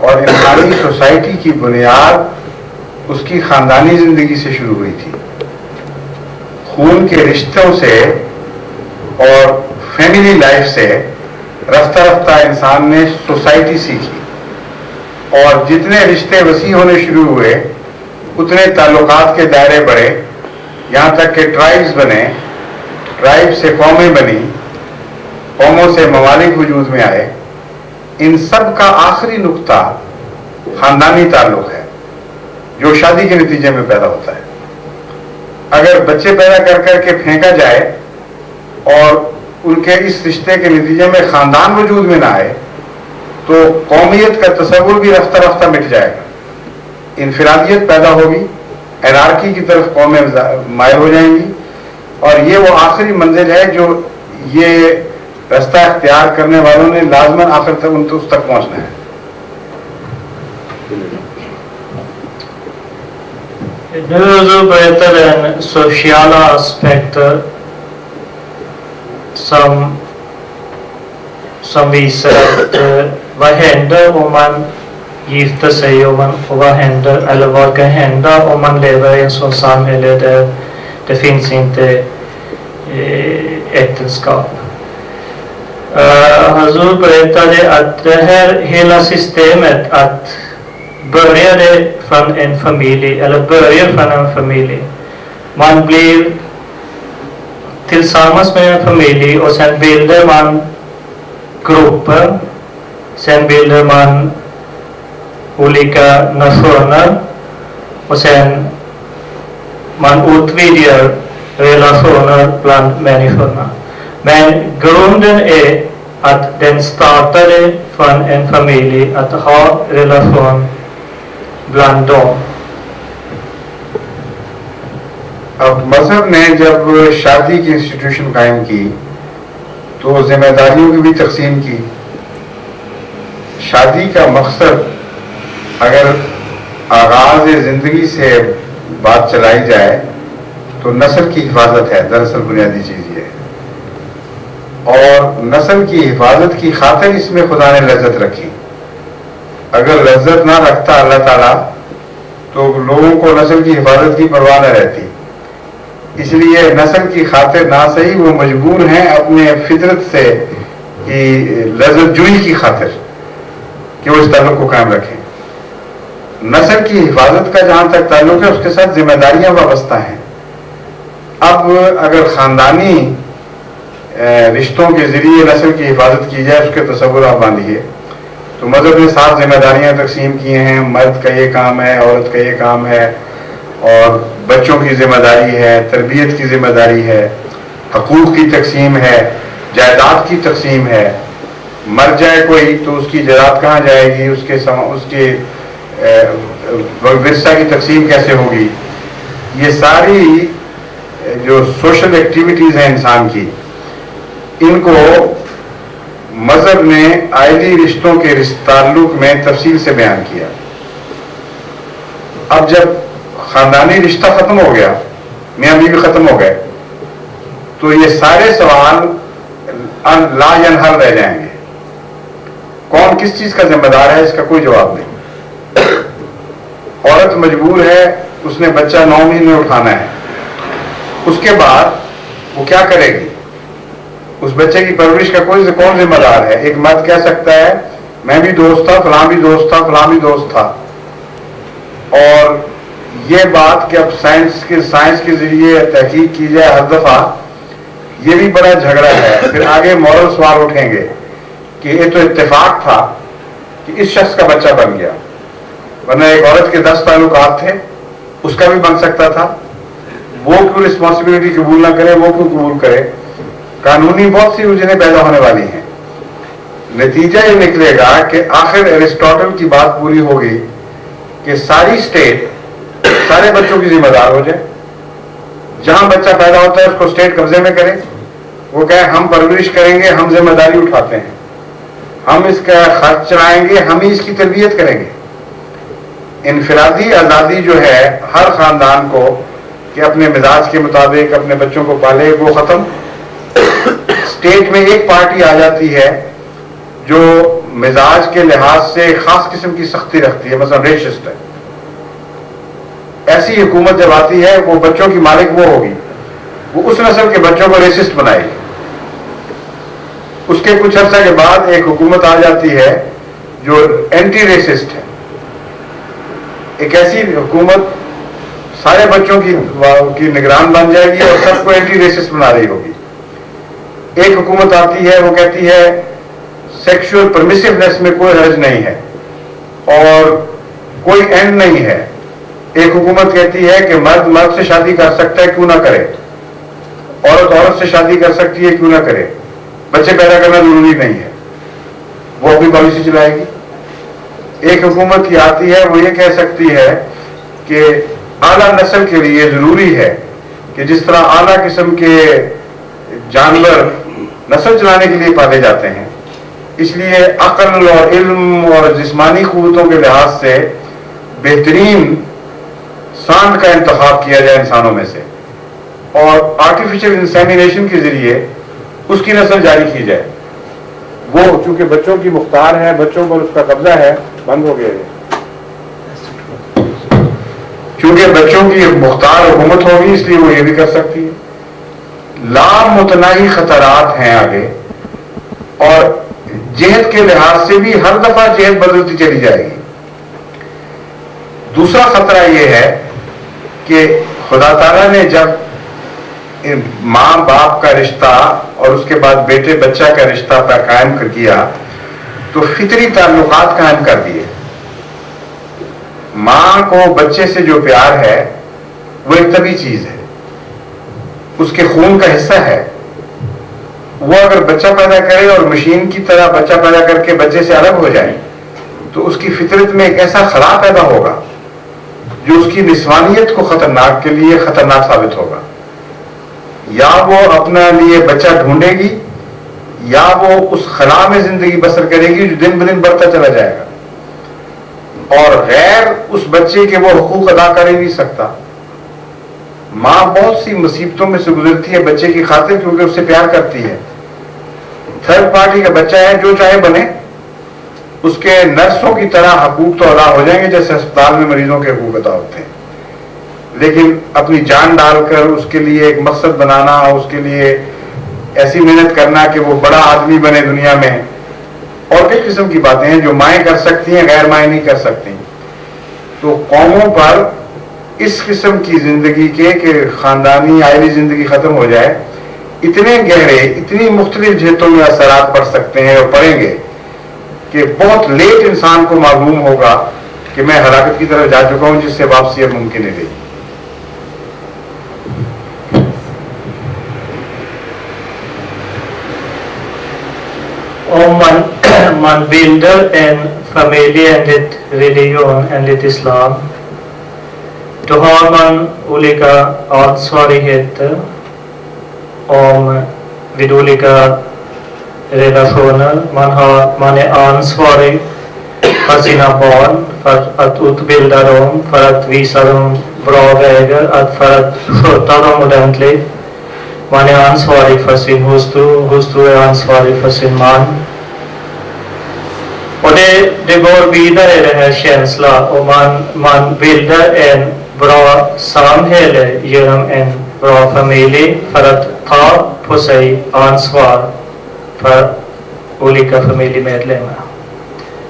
اور انسانی سوسائٹی کی بنیاد اس کی خاندانی زندگی سے شروع ہوئی تھی. خون کے رشتوں سے اور فیملی لائف سے رفتہ رفتہ انسان نے سوسائٹی سیکھی, اور جتنے رشتے وسیع ہونے شروع ہوئے اتنے تعلقات کے دائرے بڑھے, یہاں تک کہ ٹرائبز بنے, ٹرائب سے قومیں بنی, قوموں سے ممالک وجود میں آئے. ان سب کا آخری نقطہ خاندانی تعلق ہے جو شادی کے نتیجے میں پیدا ہوتا ہے. اگر بچے پیدا کر کر کے پھینکا جائے اور ان کے اس رشتے کے نتیجے میں خاندان وجود میں نہ آئے تو قومیت کا تصور بھی رفتہ رفتہ مٹ جائے گا, انفرادیت پیدا ہوگی, اینارکی کی طرف قومیں مائل ہو جائیں گی, اور یہ وہ آخری منزل ہے جو یہ رستہ اختیار کرنے والوں نے لازماً آخر تک اس تک پہنچنا ہے. Nu så berättar den sociala aspekter som visar att vad händer om man gifter sig och vad händer eller vad kan hända om man lever i en sån samhälle där det finns inte äktenskap. Hazur berättade att det här hela systemet att började från en familj eller börjar från en familj. Man blir tillsammans med en familj och sen bildar man grupper, sen bildar man olika nationer och sen man utvidgar relationer bland människorna. Men grunden är att den startade från en familj att ha relation bland dem. اب مذہب نے جب شادی کی انسٹیٹیوشن قائم کی تو ذمہ داریوں کی بھی تقسیم کی. شادی کا مقصد اگر آغاز زندگی سے بات چلائی جائے تو نسل کی حفاظت ہے, دراصل بنیادی چیز یہ ہے. اور نسل کی حفاظت کی خاطر اس میں خدا نے لذت رکھی. اگر لذت نہ رکھتا اللہ تعالیٰ تو لوگوں کو نسل کی حفاظت کی پرواہ نہ رہتی. اس لیے نسل کی خاطر نہ صحیح وہ مجبور ہیں اپنے فطرت سے کہ لذت جوئی کی خاطر کہ وہ اس تعلق کو قائم رکھیں. نسل کی حفاظت کا جہاں تک تعلق ہے اس کے ساتھ ذمہ داریاں وابستہ ہیں. اب اگر خاندانی رشتوں کے ذریعے نسل کی حفاظت کی جائے اس کے تصور آپ باندھیے تو مذہب نے 7 ذمہ داریاں تقسیم کی ہیں. مرد کا یہ کام ہے, عورت کا یہ کام ہے, اور بچوں کی ذمہ داری ہے, تربیت کی ذمہ داری ہے, حقوق کی تقسیم ہے, جائیداد کی تقسیم ہے. مر جائے کوئی تو اس کی جائیداد کہاں جائے گی, اس کے ورثہ کی تقسیم کیسے ہوگی. یہ ساری جو سوشل ایکٹیویٹیز ہیں انسان کی, ان کو مذہب نے آئلی رشتوں کے تعلق میں تفصیل سے بیان کیا. اب جب خاندانی رشتہ ختم ہو گیا, میاں بیوی ختم ہو گئے, تو یہ سارے سوال لا ینحل رہ جائیں گے. کون کس چیز کا ذمہ دار ہے اس کا کوئی جواب نہیں. عورت مجبور ہے, اس نے بچہ 9 مہینے اٹھانا ہے, اس کے بعد وہ کیا کرے گی؟ اس بچے کی پرورش کا کون ذمہ دار ہے؟ ایک مرد کہہ سکتا ہے میں بھی دوست تھا, فلاں بھی دوست تھا, فلاں بھی دوست تھا. اور یہ بات کہ اب سائنس کے ذریعے تحقیق کی جائے ہر دفعہ, یہ بھی بڑا جھگڑا ہے. پھر آگے مورل سوال اٹھیں گے کہ یہ تو اتفاق تھا کہ اس شخص کا بچہ بن گیا, ورنہ ایک عورت کے 10 تعلقات تھے, اس کا بھی بن سکتا تھا. وہ کیوں رسپانسبلٹی قبول نہ کرے, وہ کیوں قبول کرے؟ قانونی بہت سی الجھنیں پیدا ہونے والی ہیں. نتیجہ یہ نکلے گا کہ آخر ایرسٹاٹل کی بات پوری ہوگی کہ ساری اسٹیٹ سارے بچوں کی ذمہ دار ہو جائے. جہاں بچہ پیدا ہوتا ہے اس کو اسٹیٹ قبضے میں کرے, وہ کہے ہم پرورش کریں گے, ہم ذمہ داری اٹھاتے ہیں, ہم اس کا خرچ چلائیں گے, ہم ہی اس کی تربیت کریں گے. انفرادی آزادی جو ہے ہر خاندان کو کہ اپنے مزاج کے مطابق اپنے بچوں کو پالے, وہ ختم. اسٹیٹ میں ایک پارٹی آ جاتی ہے جو مزاج کے لحاظ سے خاص قسم کی سختی رکھتی ہے، مثلا ریشسٹ ہے، ایسی حکومت جب آتی ہے وہ بچوں کی مالک وہ ہوگی، وہ اس نسل کے بچوں کو ریسسٹ بنائے گی. اس کے کچھ عرصہ کے بعد ایک حکومت آ جاتی ہے جو اینٹی ریسسٹ ہے، ایک ایسی حکومت سارے بچوں کی نگران بن جائے گی اور سب کو اینٹی ریسسٹ بنا رہی ہوگی. ایک حکومت آتی ہے وہ کہتی ہے سیکشول پرمیسونیس میں کوئی حرج نہیں ہے اور کوئی اینڈ نہیں ہے. ایک حکومت کہتی ہے کہ مرد مرد سے شادی کر سکتا ہے کیوں نہ کرے، عورت عورت سے شادی کر سکتی ہے کیوں نہ کرے، بچے پیدا کرنا ضروری نہیں ہے، وہ اپنی پالیسی چلائے گی. ایک حکومت کی آتی ہے وہ یہ کہہ سکتی ہے کہ اعلیٰ نسل کے لیے ضروری ہے کہ جس طرح اعلیٰ قسم کے جانور نسل چلانے کے لیے پالے جاتے ہیں، اس لیے عقل اور علم اور جسمانی قوتوں کے لحاظ سے بہترین سانڈ کا انتخاب کیا جائے انسانوں میں سے اور آرٹیفیشل انسیمینیشن کے ذریعے اس کی نسل جاری کی جائے. وہ چونکہ بچوں کی مختار ہے، بچوں پر اس کا قبضہ ہے، بند ہو گیا ہے. چونکہ بچوں کی مختار حکومت ہوگی اس لیے وہ یہ بھی کر سکتی ہے. لامتناہی خطرات ہیں آگے، اور جہت کے لحاظ سے بھی ہر دفعہ جہت بدلتی چلی جائے گی. دوسرا خطرہ یہ ہے کہ خدا تعالیٰ نے جب ماں باپ کا رشتہ اور اس کے بعد بیٹے بچہ کا رشتہ قائم کر کیا تو فطری تعلقات قائم کر دیے. ماں کو بچے سے جو پیار ہے وہ ایک طبی چیز ہے، اس کے خون کا حصہ ہے. وہ اگر بچہ پیدا کرے اور مشین کی طرح بچہ پیدا کر کے بچے سے الگ ہو جائے تو اس کی فطرت میں ایک ایسا خلا پیدا ہوگا جو اس کی نسوانیت کو خطرناک کے لیے خطرناک ثابت ہوگا. یا وہ اپنے لیے بچہ ڈھونڈے گی یا وہ اس خلا میں زندگی بسر کرے گی جو دن بدن بڑھتا چلا جائے گا اور غیر اس بچے کے وہ حقوق ادا کر ہی نہیں سکتا. ماں بہت سی مصیبتوں میں سے گزرتی ہے بچے کی خاطر کیونکہ اس سے پیار کرتی ہے. تھرڈ پارٹی کا بچہ ہے، جو چاہے بنے، اس کے نرسوں کی طرح حقوق تو ادا ہو جائیں گے جیسے ہسپتال میں مریضوں کے حقوق ادا ہوتے ہیں، لیکن اپنی جان ڈال کر اس کے لیے ایک مقصد بنانا، اس کے لیے ایسی محنت کرنا کہ وہ بڑا آدمی بنے دنیا میں، اور کئی قسم کی باتیں ہیں جو مائیں کر سکتی ہیں غیر مائیں نہیں کر سکتی. تو قوموں پر اس قسم کی زندگی کے کہ خاندانی عائلی زندگی ختم ہو جائے اتنے گہرے اتنی مختلف جہتوں میں اثرات پڑ سکتے ہیں اور پڑیں گے کہ بہت لیٹ انسان کو معلوم ہوگا کہ میں ہلاکت کی طرف جا چکا ہوں جس سے واپسی اب ممکن ہے نہیں. Om man bilder en familj enligt religion, enligt islam, då har man olika ansvarigheter vid olika relationer. Man är ansvarig för sina barn, för att utbilda dem, för att visa dem bra vägar, för att sköta dem ordentligt. Man är ansvarig för sin hustru, hustru är ansvarig för sin man. Och det går vidare i den här känslan, och man bildar en bra samhälle genom en bra familj för att ta på sig ansvar för olika familjemedlemmar.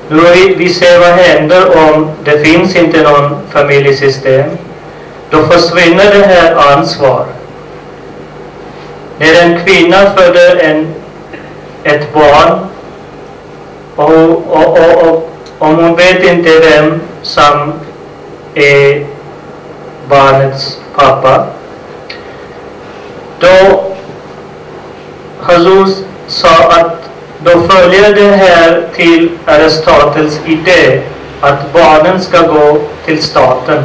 Nu vi ser vad händer om det finns inte någon familjesystem. Då försvinner det här ansvar. När en kvinna föder ett barn och om hon vet inte vem som är barnets pappa, då Jesus sa att då följer det här till Aristoteles idé att barnen ska gå till staten.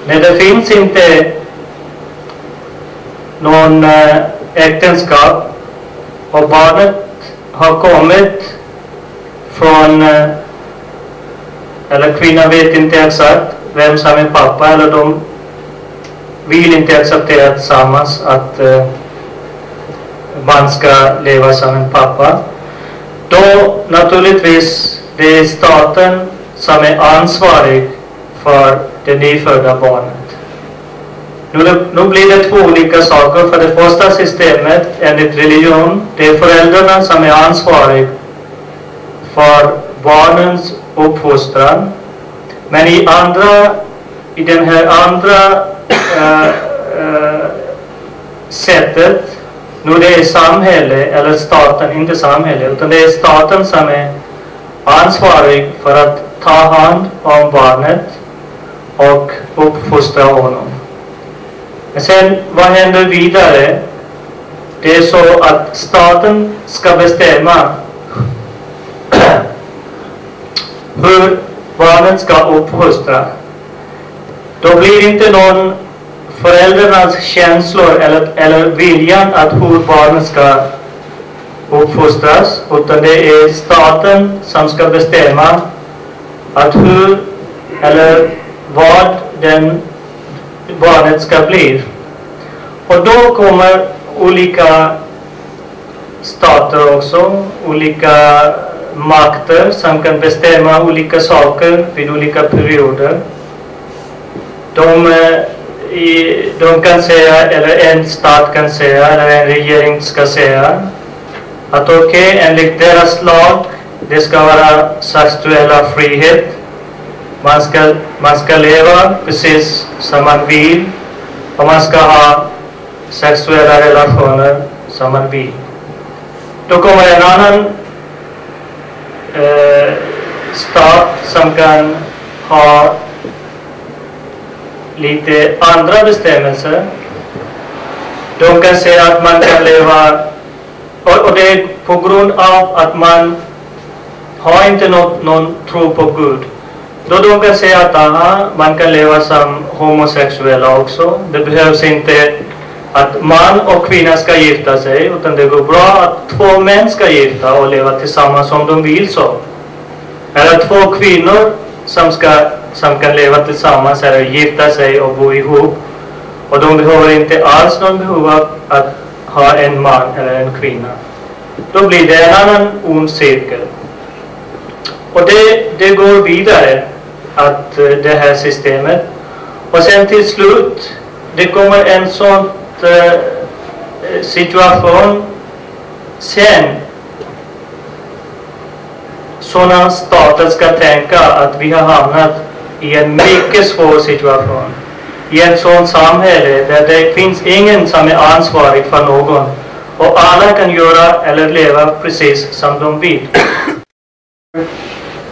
När det finns inte någon äktenskap och barnet har kommit från, eller kvinnan vet inte exakt vem som är pappa, eller de vill inte acceptera tillsammans att man ska leva som en pappa. Då naturligtvis det är staten som är ansvarig för det nyfödda barnet. Nu blir det två olika saker. För det första systemet enligt religion, det är föräldrarna som är ansvariga för barnens uppfostran. Men i den här andra sättet, nu det är samhälle eller staten, inte samhälle, utan det är staten som är ansvarig för att ta hand om barnet och uppfostra honom. Men sen, vad händer vidare? Det är så att staten ska bestämma hur barnet ska uppfostra. Då blir inte någon föräldrarnas känslor eller viljan att hur barnet ska uppfostras, utan det är staten som ska bestämma att hur eller vad barnet ska bli. Och då kommer olika stater också, olika makter som kan bestämma olika saker vid olika perioder. De kan säga, eller en stat kan säga, eller en regering ska säga att okej, enligt deras lag det ska vara sexuella frihet. Man ska leva precis som man vill och man ska ha sexuella relationer som man vill. Då kommer en annan stat som kan ha lite andra bestämmelser. De kan säga att man kan leva, och det är på grund av att man har inte någon tro på Gud. Då de kan säga att man kan leva som homosexuella också. Det behövs inte att man och kvinna ska gifta sig, utan det går bra att två män ska gifta och leva tillsammans om de vill så. Eller två kvinnor som kan leva tillsammans eller gifta sig och bo ihop. Och de behöver inte alls någon behov av att ha en man eller en kvinna. Då blir det en annan ond cirkel. Och det går vidare, att det här systemet. Och sen till slut, det kommer en sån situation sen. Sådana stater ska tänka att vi har hamnat i en mycket svår situation. I ett sådant samhälle där det finns ingen som är ansvarig för någon. Och alla kan göra eller leva precis som de vill.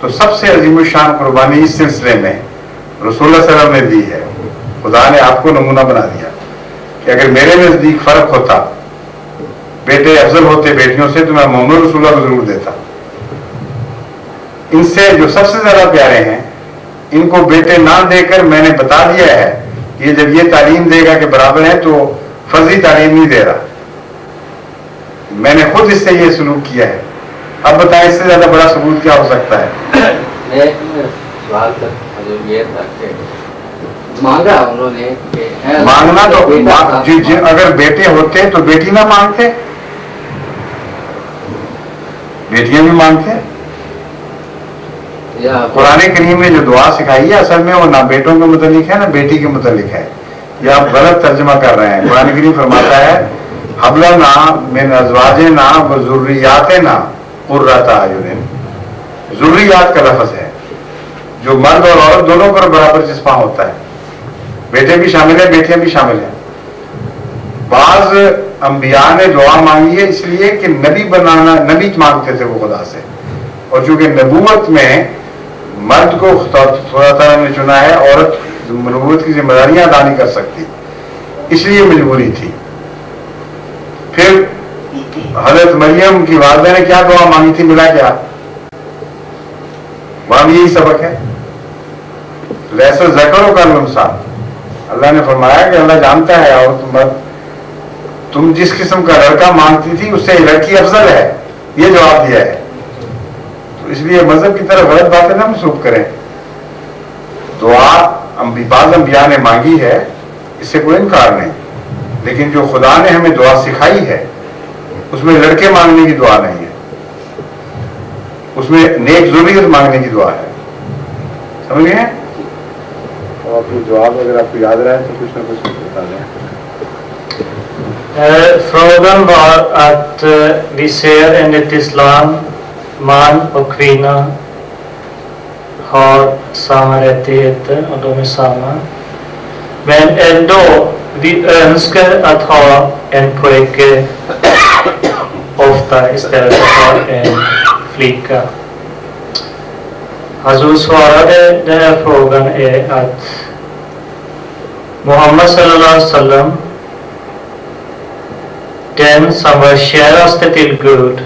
تو سب سے عظیم الشان قربانی اس سلسلے میں رسول اللہ صلی اللہ علیہ وسلم نے دی ہے. خدا نے آپ کو نمونہ بنا دیا کہ اگر میرے نزدیک فرق ہوتا، بیٹے افضل ہوتے بیٹیوں سے، تو میں محمد رسول اللہ کو ضرور دیتا. ان سے جو سب سے زیادہ پیارے ہیں ان کو بیٹے نہ دے کر میں نے بتا دیا ہے کہ جب یہ تعلیم دے گا کہ برابر ہیں تو فرضی تعلیم نہیں دے رہا. میں نے خود اس سے یہ سلوک کیا ہے. اب بتائیں اس سے زیادہ بڑا ثبوت کیا ہو سکتا ہے؟ سوال جو یہ تھا کہ مانگا انہوں نے کہ مانگنا تو اگر بیٹے ہوتے تو بیٹی نہ مانگتے، بیٹیاں بھی مانگتے. قرآن کریم میں جو دعا سکھائی ہے اصل میں وہ نہ بیٹوں کے متعلق ہے نہ بیٹی کے متعلق ہے. یہ آپ غلط ترجمہ کر رہے ہیں. قرآن کریم فرماتا ہے حبلنا من ازواجنا وذریاتنا قرۃ اعین. ذریات کا لفظ ہے جو مرد اور عورت دونوں پر برابر چسپاں ہوتا ہے. بیٹے بھی شامل ہیں، بیٹیاں بھی شامل ہیں. بعض انبیاء نے دعا مانگی ہے اس لیے کہ نبی بنانا، نبی مانگتے تھے وہ خدا سے، اور چونکہ نبوت میں مرد کو خدا تعالیٰ نے چنا ہے، عورت نبوت کی ذمہ داریاں ادا نہیں کر سکتی، اس لیے مجبوری تھی. پھر حضرت مریم کی والدہ نے کیا دعا مانگی تھی، ملا کیا؟ وہاں بھی یہی سبق ہے. لیس الذکر کالانثی. اللہ نے فرمایا کہ اللہ جانتا ہے اور تم جس قسم کا لڑکا مانگتی تھی اس سے لڑکی افضل ہے، یہ جواب دیا ہے. تو اس لیے مذہب کی طرف غلط باتیں نہ منسوخ کریں. دعا بعض انبیاء نے مانگی ہے، اس سے کوئی انکار نہیں، لیکن جو خدا نے ہمیں دعا سکھائی ہے اس میں لڑکے مانگنے کی دعا نہیں ہے، اس میں نیک ذریت مانگنے کی دعا ہے. سمجھ گئے؟ اور آپ جواب اگر آپ کو یاد رہے تو کچھ نہ کچھ بتا دیں. Frågan var att vi ser enligt islam man och kvinna har samma rättigheter och de är samma, men ändå vi önskar att ha en pojke ofta istället för att ha en flicka. Hazur svarade den här frågan är att Muhammad sallallahu alaihi wasallam, den som var käraste till Gud,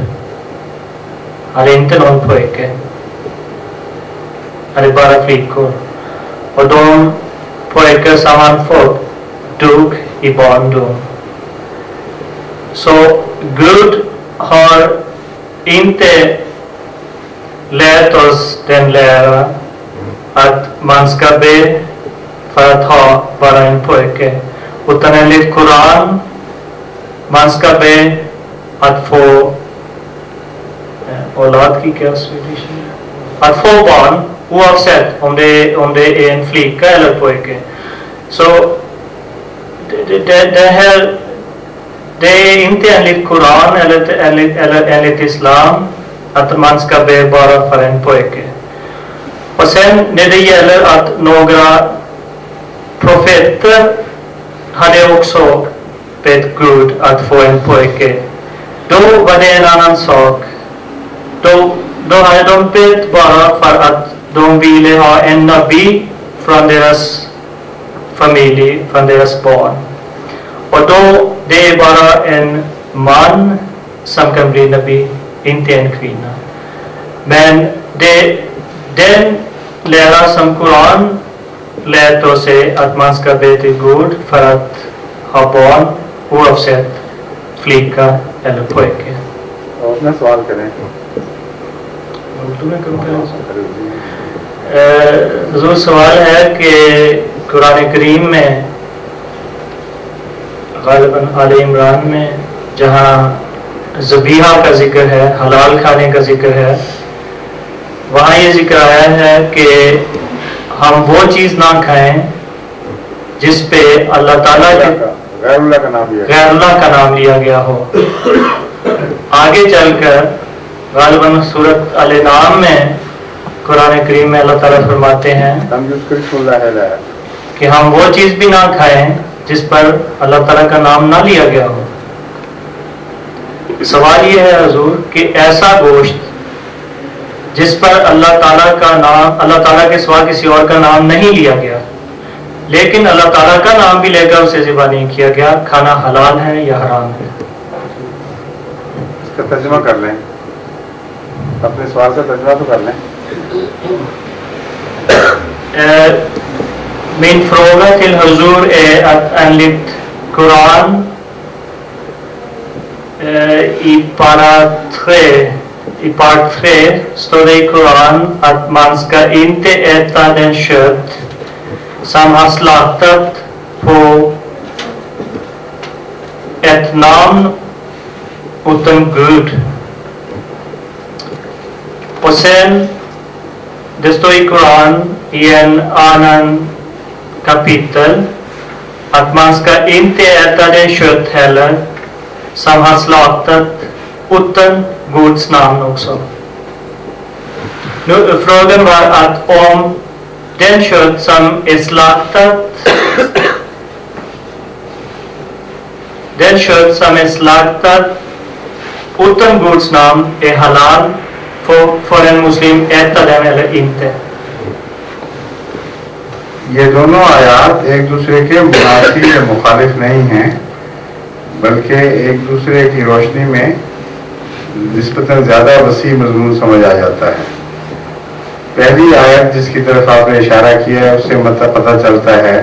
hade inte någon pojke, hade bara flickor, och de pojkar som han fått dog i barndom. Så Gud har inte lärt oss den lära att man ska be för att ha bara en pojke, utan enligt Koran man ska be att få olad ki kya Swedish, att få barn oavsett om det är en flicka eller pojke. Så det är inte enligt Koran eller enligt islam att man ska be bara för en pojke. Och sen när det gäller att några profeter hade också bett Gud att få en pojke, då var det en annan sak. Då hade de bett bara för att de ville ha en nabi från deras familj, från deras barn. Och då det är bara en man som kan bli nabi, inte en kvinna. Men den lära som Koran lärt oss är att man ska be till Gud för att ha barn oavsett flicka eller pojke. اور اپنا سوال کریں. حضور سوال ہے کہ قرآن کریم میں غالباً آل عمران میں جہاں ذبیحہ کا ذکر ہے، حلال کھانے کا ذکر ہے، وہاں یہ ذکر آیا ہے کہ ہم وہ چیز نہ کھائیں جس پہ اللہ تعالیٰ غیر اللہ کا نام لیا گیا ہو. آگے چل کر غالباً سورۃ الانعام میں قرآن کریم میں اللہ تعالیٰ فرماتے ہیں کہ ہم وہ چیز بھی نہ کھائیں جس پر اللہ تعالیٰ کا نام نہ لیا گیا ہو. سوال یہ ہے حضور کہ ایسا گوشت جس پر اللہ تعالیٰ کے سوا کسی اور کا نام نہیں لیا گیا، لیکن اللہ تعالیٰ کا نام بھی لے کر اسے ذبح نہیں کیا گیا، کھانا حلال ہے یا حرام ہے؟ اس کا ترجمہ کر لیں، اپنے سوال کا ترجمہ تو کر لیں. Min fråga till Huzur är att enligt Koran i part 3 står det i Koran att man ska inte äta den kött som har slaktat på ett namn utan Gud. Och sen det står i Koran i en annan kapitel att man ska inte äta den kött heller som har slaktat utan Guds namn också. Nu frågan var att om den kött som är slaktat utan Guds namn är halal för en muslim äta den eller inte. یہ دونوں آیات ایک دوسرے کے منافی یا مخالف نہیں ہیں، بلکہ ایک دوسرے کی روشنی میں نسبتاً زیادہ وسیع مضمون سمجھ آ جاتا ہے. پہلی آیت جس کی طرف آپ نے اشارہ کیا ہے اس سے مطلب پتہ چلتا ہے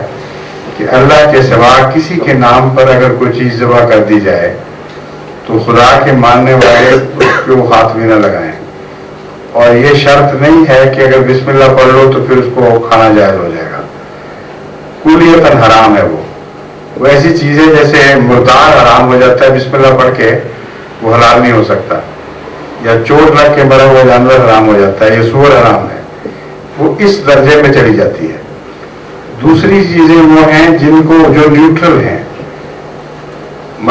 کہ اللہ کے سوا کسی کے نام پر اگر کوئی چیز ذبح کر دی جائے تو خدا کے ماننے والے اس کو ہاتھ بھی نہ لگائیں، اور یہ شرط نہیں ہے کہ اگر بسم اللہ پڑھ لو تو پھر اس کو کھانا جائز ہو جائے گا. کلیتاً حرام ہے. وہ ایسی چیزیں جیسے مردار حرام ہو جاتا ہے بسم اللہ پڑھ کے، وہ حلال نہیں ہو سکتا، یا چوٹ لگ کے مرا ہوا جانور حرام ہو جاتا ہے، یہ سور حرام ہے، وہ اس درجے میں چلی جاتی ہے. دوسری چیزیں وہ ہیں جن کو جو نیوٹرل ہیں،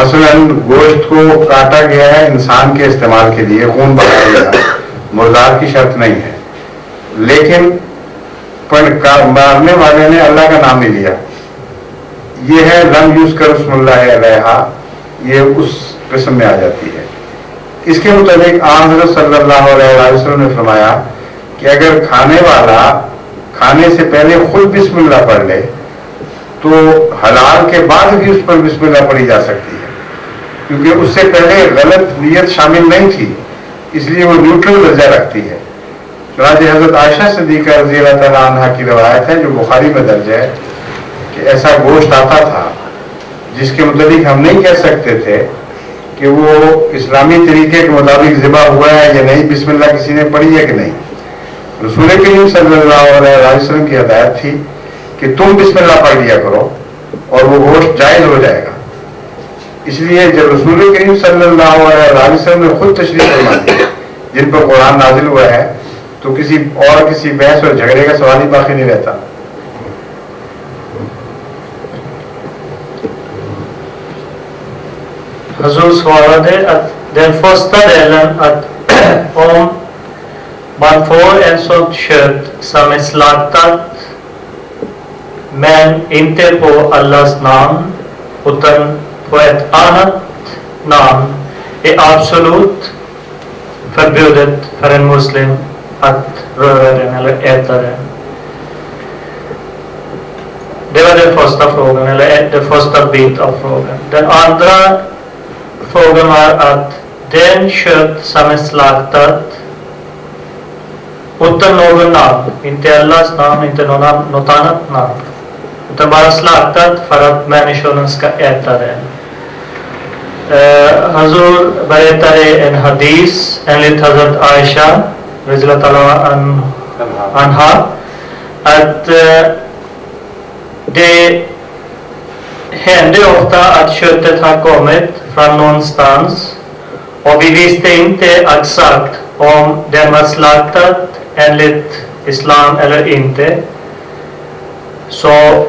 مثلا گوشت کو کاٹا گیا ہے انسان کے استعمال کے لیے، خون بہایا گیا، مردار کی شرط نہیں ہے، لیکن مارنے والے نے اللہ کا نام نہیں لیا، یہ ہے لم یوز کر بسم اللہ علیہا، یہ اس قسم میں آ جاتی ہے. اس کے مطابق آن حضرت صلی اللہ علیہ وسلم نے فرمایا کہ اگر کھانے والا کھانے سے پہلے خود بسم اللہ پڑھ لے تو حلال کے بعد بھی اس پر بسم اللہ پڑھی جا سکتی ہے، کیونکہ اس سے پہلے غلط نیت شامل نہیں تھی، اس لیے وہ نیوٹرل درجہ رکھتی ہے. چنانچہ حضرت عائشہ صدیقہ رضی اللہ تعالیٰ عنہ کی روایت ہے جو بخاری میں درج ہے کہ ایسا گوشت آتا تھا جس کے متعلق ہم نہیں کہہ سکتے تھے کہ وہ اسلامی طریقے کے مطابق ذبح ہوا ہے یا نہیں، بسم اللہ کسی نے پڑھی ہے کہ نہیں. رسول کریم صلی اللہ علیہ وسلم کی ہدایت تھی کہ تم بسم اللہ پڑھ لیا کرو اور وہ گوشت جائز ہو جائے گا. اس لیے جب رسول کریم صلی اللہ علیہ وسلم نے خود تشریف فرما دی جن پر قرآن نازل ہوا ہے تو کسی بحث اور جھگڑے کا سوال ہی باقی نہیں رہتا. Hazur svarade att den första delen att om man får en sånt kött som är slaktat men inte på Allahs namn utan på ett annat namn är absolut förbjudet för en muslim att röra den eller äta den. Det var den första frågan, eller den första bit av frågan. Den andra frågan var att den kött som är slaktat utan någon namn, inte Allahs namn, inte något annat namn, utan bara slaktat för att människorna ska äta den. Hazur berättade en hadis enligt Hazrat Aisha anha att det hände ofta att köttet har kommit från någonstans och vi visste inte exakt om den var slaktat enligt islam eller inte. Så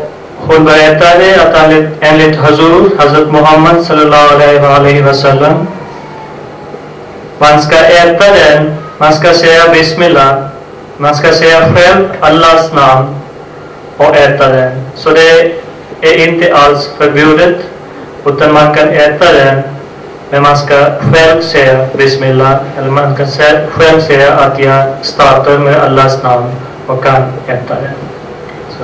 hon berättade att enligt Hazrat Muhammad sallallahu alaihi wasallam man ska äta den, man ska säga bismillah, man ska säga själv Allahs namn och äta den. Så det är inte alls förbjudet, utan man kan äta den Men man ska själv säga Bismillah, eller man kan själv säga att jag startar med Allahs namn och kan äta det. Så.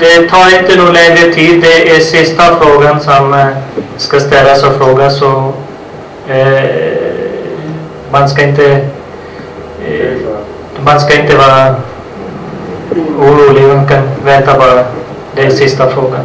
Det tar inte nog längre tid, det är sista frågan som ska ställas och fråga, så man ska inte vara orolig, man kan vänta bara, det är sista frågan.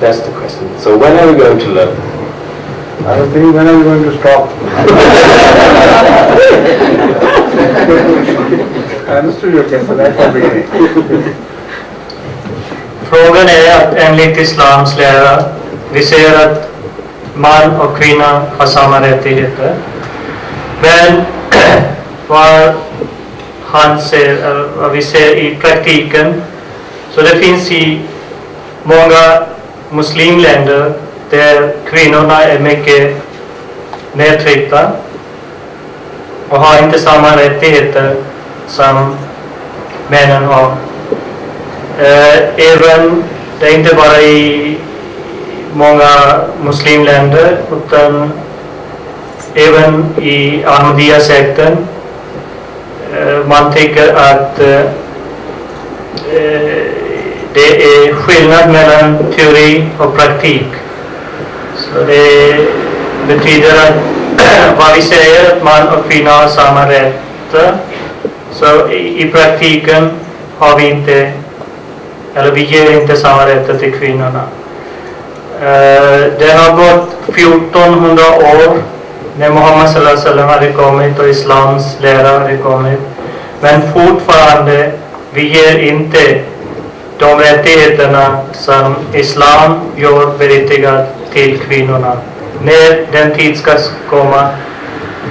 That's the question. So when are we going to learn? I don't think when are we going to stop? I understood your question. That's the beginning. Frågan är att enligt islams lära vi säger att man och kvinna har samma rättigheter, men vad han säger, vad vi ser i praktiken, så det finns i många muslimländer där kvinnorna är mycket nedtryckta och har inte samma rättigheter som männen har. Även, det är inte bara i många muslimländer utan även i Ahmadiyya-sekten. Man tycker att det är skillnad mellan teori och praktik. Så det betyder att vad vi säger att man och kvinna har samma rätt, så i praktiken har vi inte, eller vi ger inte samma rätt till kvinnorna. Det har gått 1400 år när Muhammad sallallahu alaihi wasallam hade kommit och islams lära hade kommit, men fortfarande vi ger inte de rättigheterna som islam gör berättigad till kvinnorna. När den tid ska komma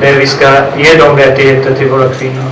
när vi ska ge de rättigheter till våra kvinnor.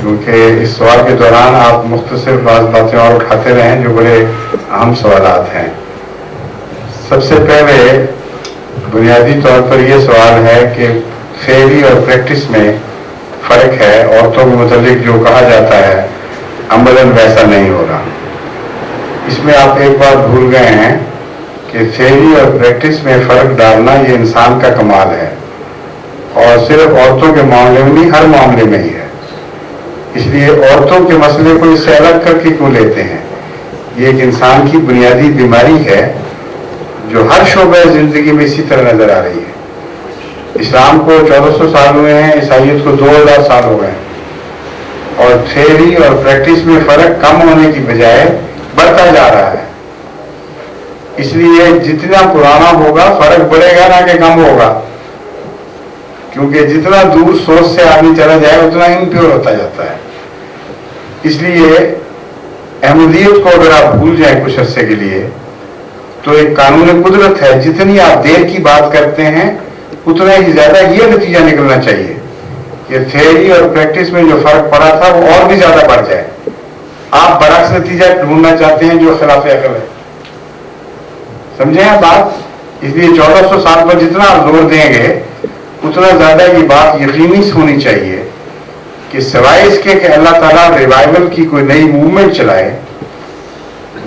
کیونکہ اس سوال کے دوران آپ مختصر بعض باتیں اور اٹھاتے رہیں جو بڑے اہم سوالات ہیں. سب سے پہلے بنیادی طور پر یہ سوال ہے کہ تھیوری اور پریکٹس میں فرق ہے. عورتوں کے متعلق جو کہا جاتا ہے عملاً ویسا نہیں ہو رہا. اس میں آپ ایک بات بھول گئے ہیں کہ تھیوری اور پریکٹس میں فرق ڈالنا یہ انسان کا کمال ہے، اور صرف عورتوں کے معاملے میں نہیں، ہر معاملے میں ہی ہے. اس لیے عورتوں کے مسئلے کو اس سے الگ کر کے کیوں لیتے ہیں؟ یہ ایک انسان کی بنیادی بیماری ہے جو ہر شعبہ زندگی میں اسی طرح نظر آ رہی ہے. اسلام کو 1400 سال ہوئے ہیں، عیسائیت کو 2000 سال ہو گئے ہیں، اور تھیوری اور پریکٹس میں فرق کم ہونے کی بجائے بڑھتا جا رہا ہے. اس لیے جتنا پرانا ہوگا فرق بڑھے گا نہ کہ کم ہوگا، کیونکہ جتنا دور سوچ سے آدمی چلا جائے اتنا امپیور ہوتا جاتا ہے. اس لیے احمدیت کو اگر آپ بھول جائیں کچھ عرصے کے لیے تو ایک قانون قدرت ہے، جتنی آپ دیر کی بات کرتے ہیں اتنا ہی زیادہ یہ نتیجہ نکلنا چاہیے کہ تھیوری اور پریکٹس میں جو فرق پڑا تھا وہ اور بھی زیادہ بڑھ جائے. آپ برعکس نتیجہ ڈھونڈنا چاہتے ہیں جو خلاف عقل ہے. سمجھیں آپ بات؟ اس لیے 1400 سال پر جتنا آپ زور دیں گے اتنا زیادہ یہ بات یقینی ہونی چاہیے کہ سوائے اس کے کہ اللہ تعالیٰ ریوائول کی کوئی نئی موومنٹ چلائے،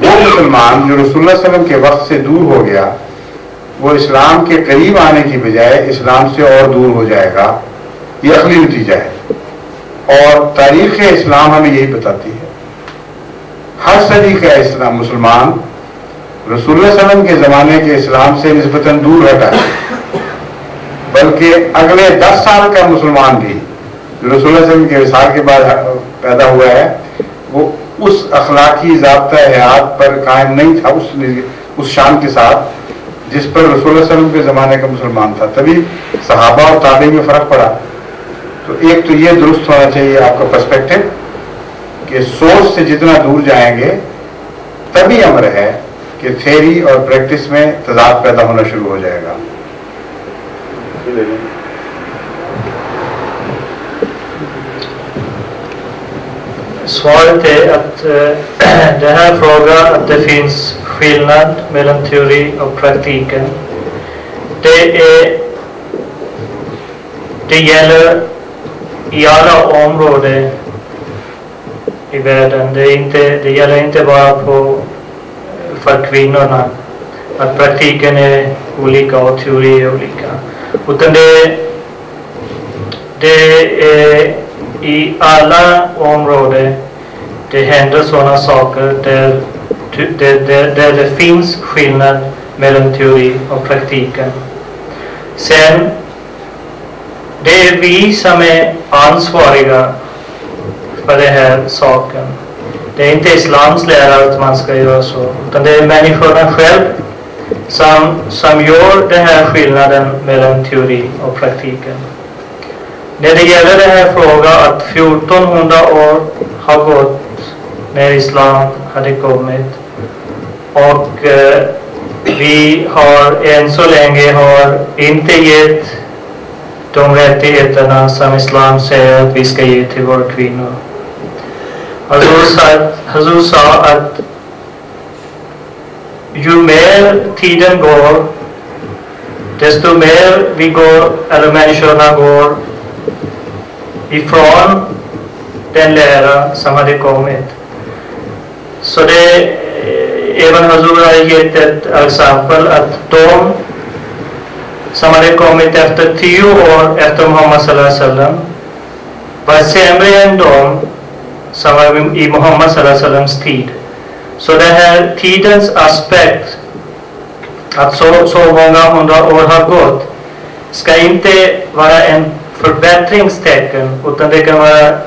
وہ مسلمان جو رسول اللہ صلی اللہ علیہ وسلم کے وقت سے دور ہو گیا وہ اسلام کے قریب آنے کی بجائے اسلام سے اور دور ہو جائے گا. یہ عقلی نتیجہ ہے، اور تاریخ اسلام ہمیں یہی بتاتی ہے. ہر صدی کا اسلام مسلمان رسول اللہ صلی اللہ علیہ وسلم کے زمانے کے اسلام سے نسبتاً دور ہٹا ہے، بلکہ اگلے 10 سال کا مسلمان بھی جو رسول اللہ صلی اللہ علیہ وسلم کے وصال کے بعد پیدا ہوا ہے وہ اس اخلاقی ضابطہ حیات پر قائم نہیں تھا اس شان کے ساتھ جس پر رسول اللہ صلی اللہ علیہ وسلم کے زمانے کا مسلمان تھا. تبھی صحابہ اور تابعین میں فرق پڑا. تو ایک تو یہ درست ہونا چاہیے آپ کا پرسپیکٹو کہ سوچ سے جتنا دور جائیں گے تبھی امر ہے کہ تھیوری اور پریکٹس میں تضاد پیدا ہونا شروع ہو جائے گا. Svaret är att den här frågan att det finns skillnad mellan teori och praktiken. Det gäller i alla områden i världen. Det gäller inte bara för kvinnorna att praktiken är olika och teori är olika. Utan det är i alla områden det händer sådana saker där det finns skillnad mellan teori och praktiken. Sen det är vi som är ansvariga för den här saken. Det är inte islams lära att man ska göra så, utan det är människorna själv som gör den här skillnaden mellan teori och praktiken. När det gäller den här frågan att 1400 år har gått när islam hade kommit och vi har än så länge har inte gett de rättigheterna som islam säger att vi ska ge till våra kvinnor. Hazur sa att ju mer tiden går desto mer vi går, eller människorna går ifrån den lära som hade kommit. Så det även Hazur har gett ett exempel att de som hade kommit efter 10 år efter Muhammad sallallahu alaihi wasallam var sämre än de som var i Muhammad sallallahu alaihi wasallams tid. Så den här tidens aspekt att så många 100 år har gått ska inte vara en förbättringstecken, utan det kan vara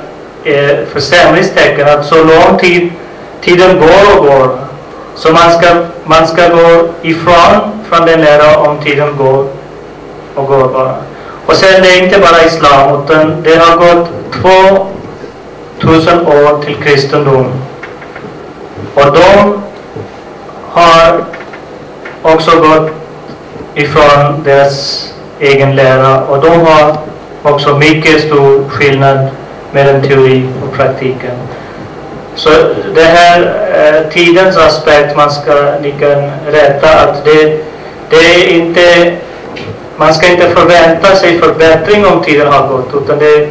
försämringstecken att så lång tiden går och går. Så man ska gå från den lära om tiden går och går bara. Och sen det är inte bara islam, utan det har gått 2000 år till kristendom. Och de har också gått ifrån deras egen lära, och de har också mycket stor skillnad mellan teori och praktiken. Så det här tidens aspekt ni kan rätta att det är inte, man ska inte förvänta sig förbättring om tiden har gått, utan det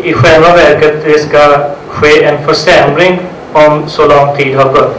i själva verket det ska ske en försämring om så lång tid har gått.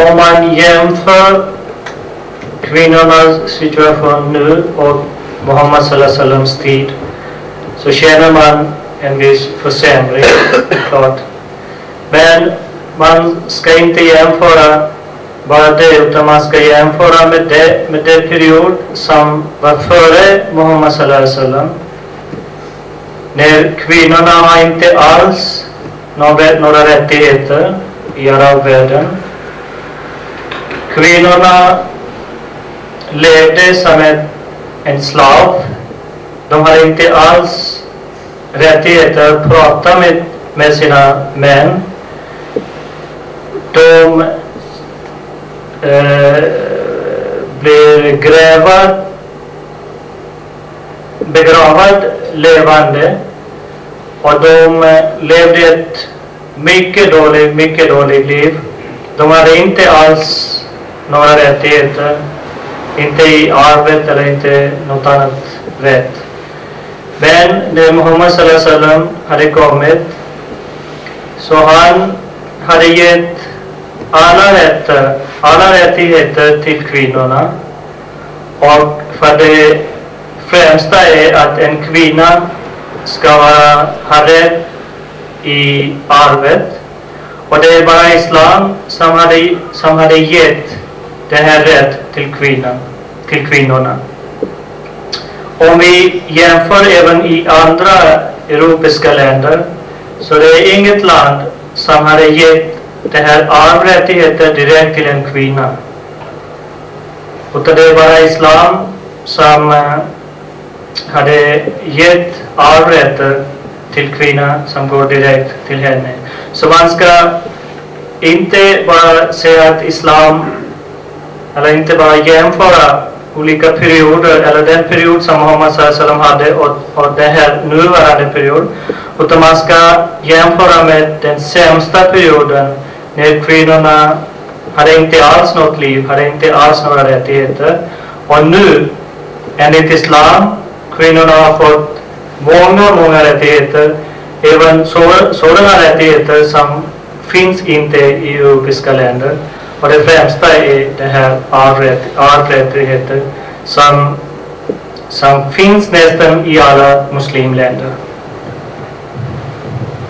Om man jämför kvinnornas situation nu och Muhammad sallallahu alaihi wasallams tid så känner man en viss försämring, klart. Men man ska inte jämföra bara det, utan man ska jämföra med det period som var före Muhammad sallallahu alaihi wasallam, när kvinnorna har inte alls några rättigheter, i arabvärlden. Kvinnorna levde som en slav. De hade inte alls rättigheter att prata med sina män. De blev begravd levande, och de levde ett mycket dåligt liv. De hade inte alls några rättigheter, inte i arvet eller inte något annat rätt. Men när Muhammad sallallahu alaihi wasallam hade kommit, så han hade gett alla rättigheter till kvinnorna. Och för det främsta är att en kvinna ska ha rätt i arvet. Och det är bara islam som hade gett det här rätt till kvinnorna. Om vi jämför även i andra europeiska länder, så det är inget land som hade gett det här arvrättigheter direkt till en kvinna. Utan det är bara islam som hade gett arvrätter till kvinna som går direkt till henne. Så man ska inte bara säga att islam, eller inte bara jämföra olika perioder, eller den period som Muhammad sallallahu alaihi wasallam hade och den här nuvarande period, utan man ska jämföra med den sämsta perioden, när kvinnorna hade inte alls något liv, hade inte alls några rättigheter. Och nu, enligt islam, kvinnorna har fått många rättigheter, även sådana rättigheter som finns inte i europeiska länder. Och det främsta är det här arvrättigheter som finns nästan i alla muslimländer.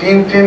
3-3,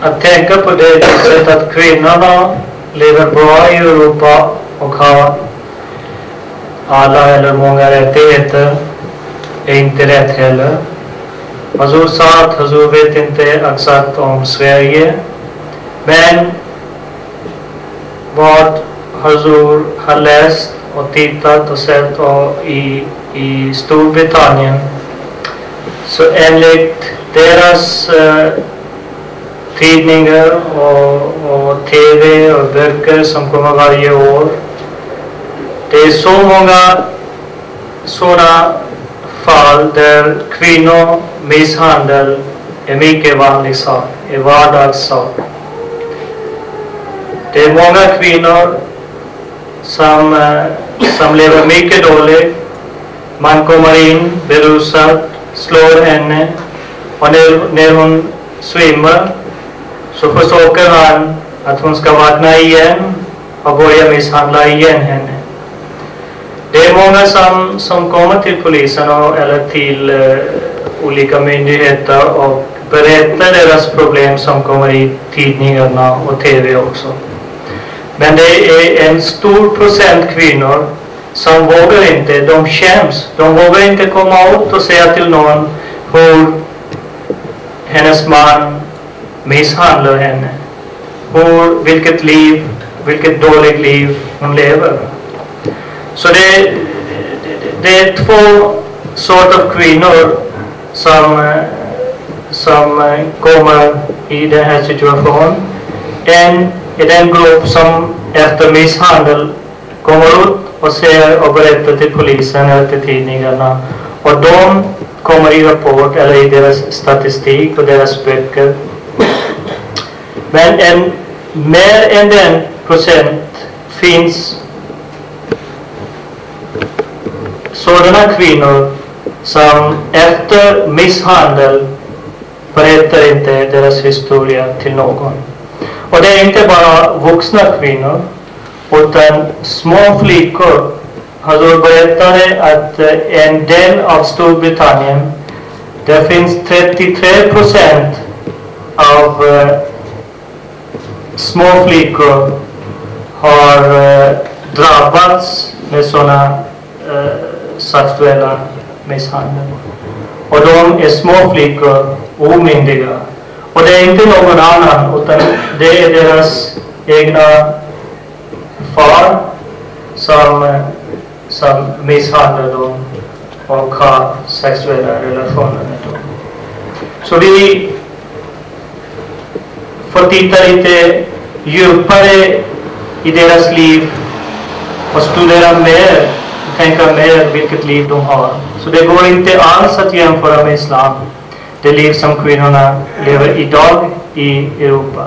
Att tänka på det sättet att kvinnorna lever bra i Europa och har alla eller många rättigheter är inte rätt heller. Hazur sa att Hazur vet inte exakt om Sverige, men vad Hazur har läst och tittat och sett i Storbritannien, så enligt deras tidningar och tv och böcker som kommer varje år, det är så många sådana fall där kvinnomisshandel är mycket vanlig sak, är vardagssak. Det är många kvinnor som lever mycket dåligt. Man kommer in berusad, slår henne, och när hon svimmar så försöker han att hon ska vakna igen och börja misshandla igen henne. Det är många som kommer till polisen eller till olika myndigheter och berättar deras problem som kommer i tidningarna och tv också. Men det är en stor procent kvinnor som vågar inte, de skäms. De vågar inte komma ut och säga till någon hur hennes man misshandlar henne. Vilket dåligt liv hon lever. Så det är två sorter av kvinnor som kommer i den här situationen. En är den grupp som efter misshandel kommer ut och säger och berättar till polisen eller till tidningarna, och de kommer i rapport eller i deras statistik och deras böcker. Men mer än den procent finns sådana kvinnor som efter misshandel berättar inte deras historia till någon. Och det är inte bara vuxna kvinnor, utan små flickor. Hazur berättade att en del av Storbritannien, det finns 33% av små flickor har drabbats med sådana sexuella misshandel. Och de är små flickor, omyndiga. Och det är inte någon annan, utan det är deras egna far som misshandlar dem och har sexuella relationer med dem. Så vi får titta lite djupare i deras liv och studera mer, tänka mer vilket liv de har. Så det går inte alls att jämföra med islam. Det liv som kvinnorna lever idag i Europa.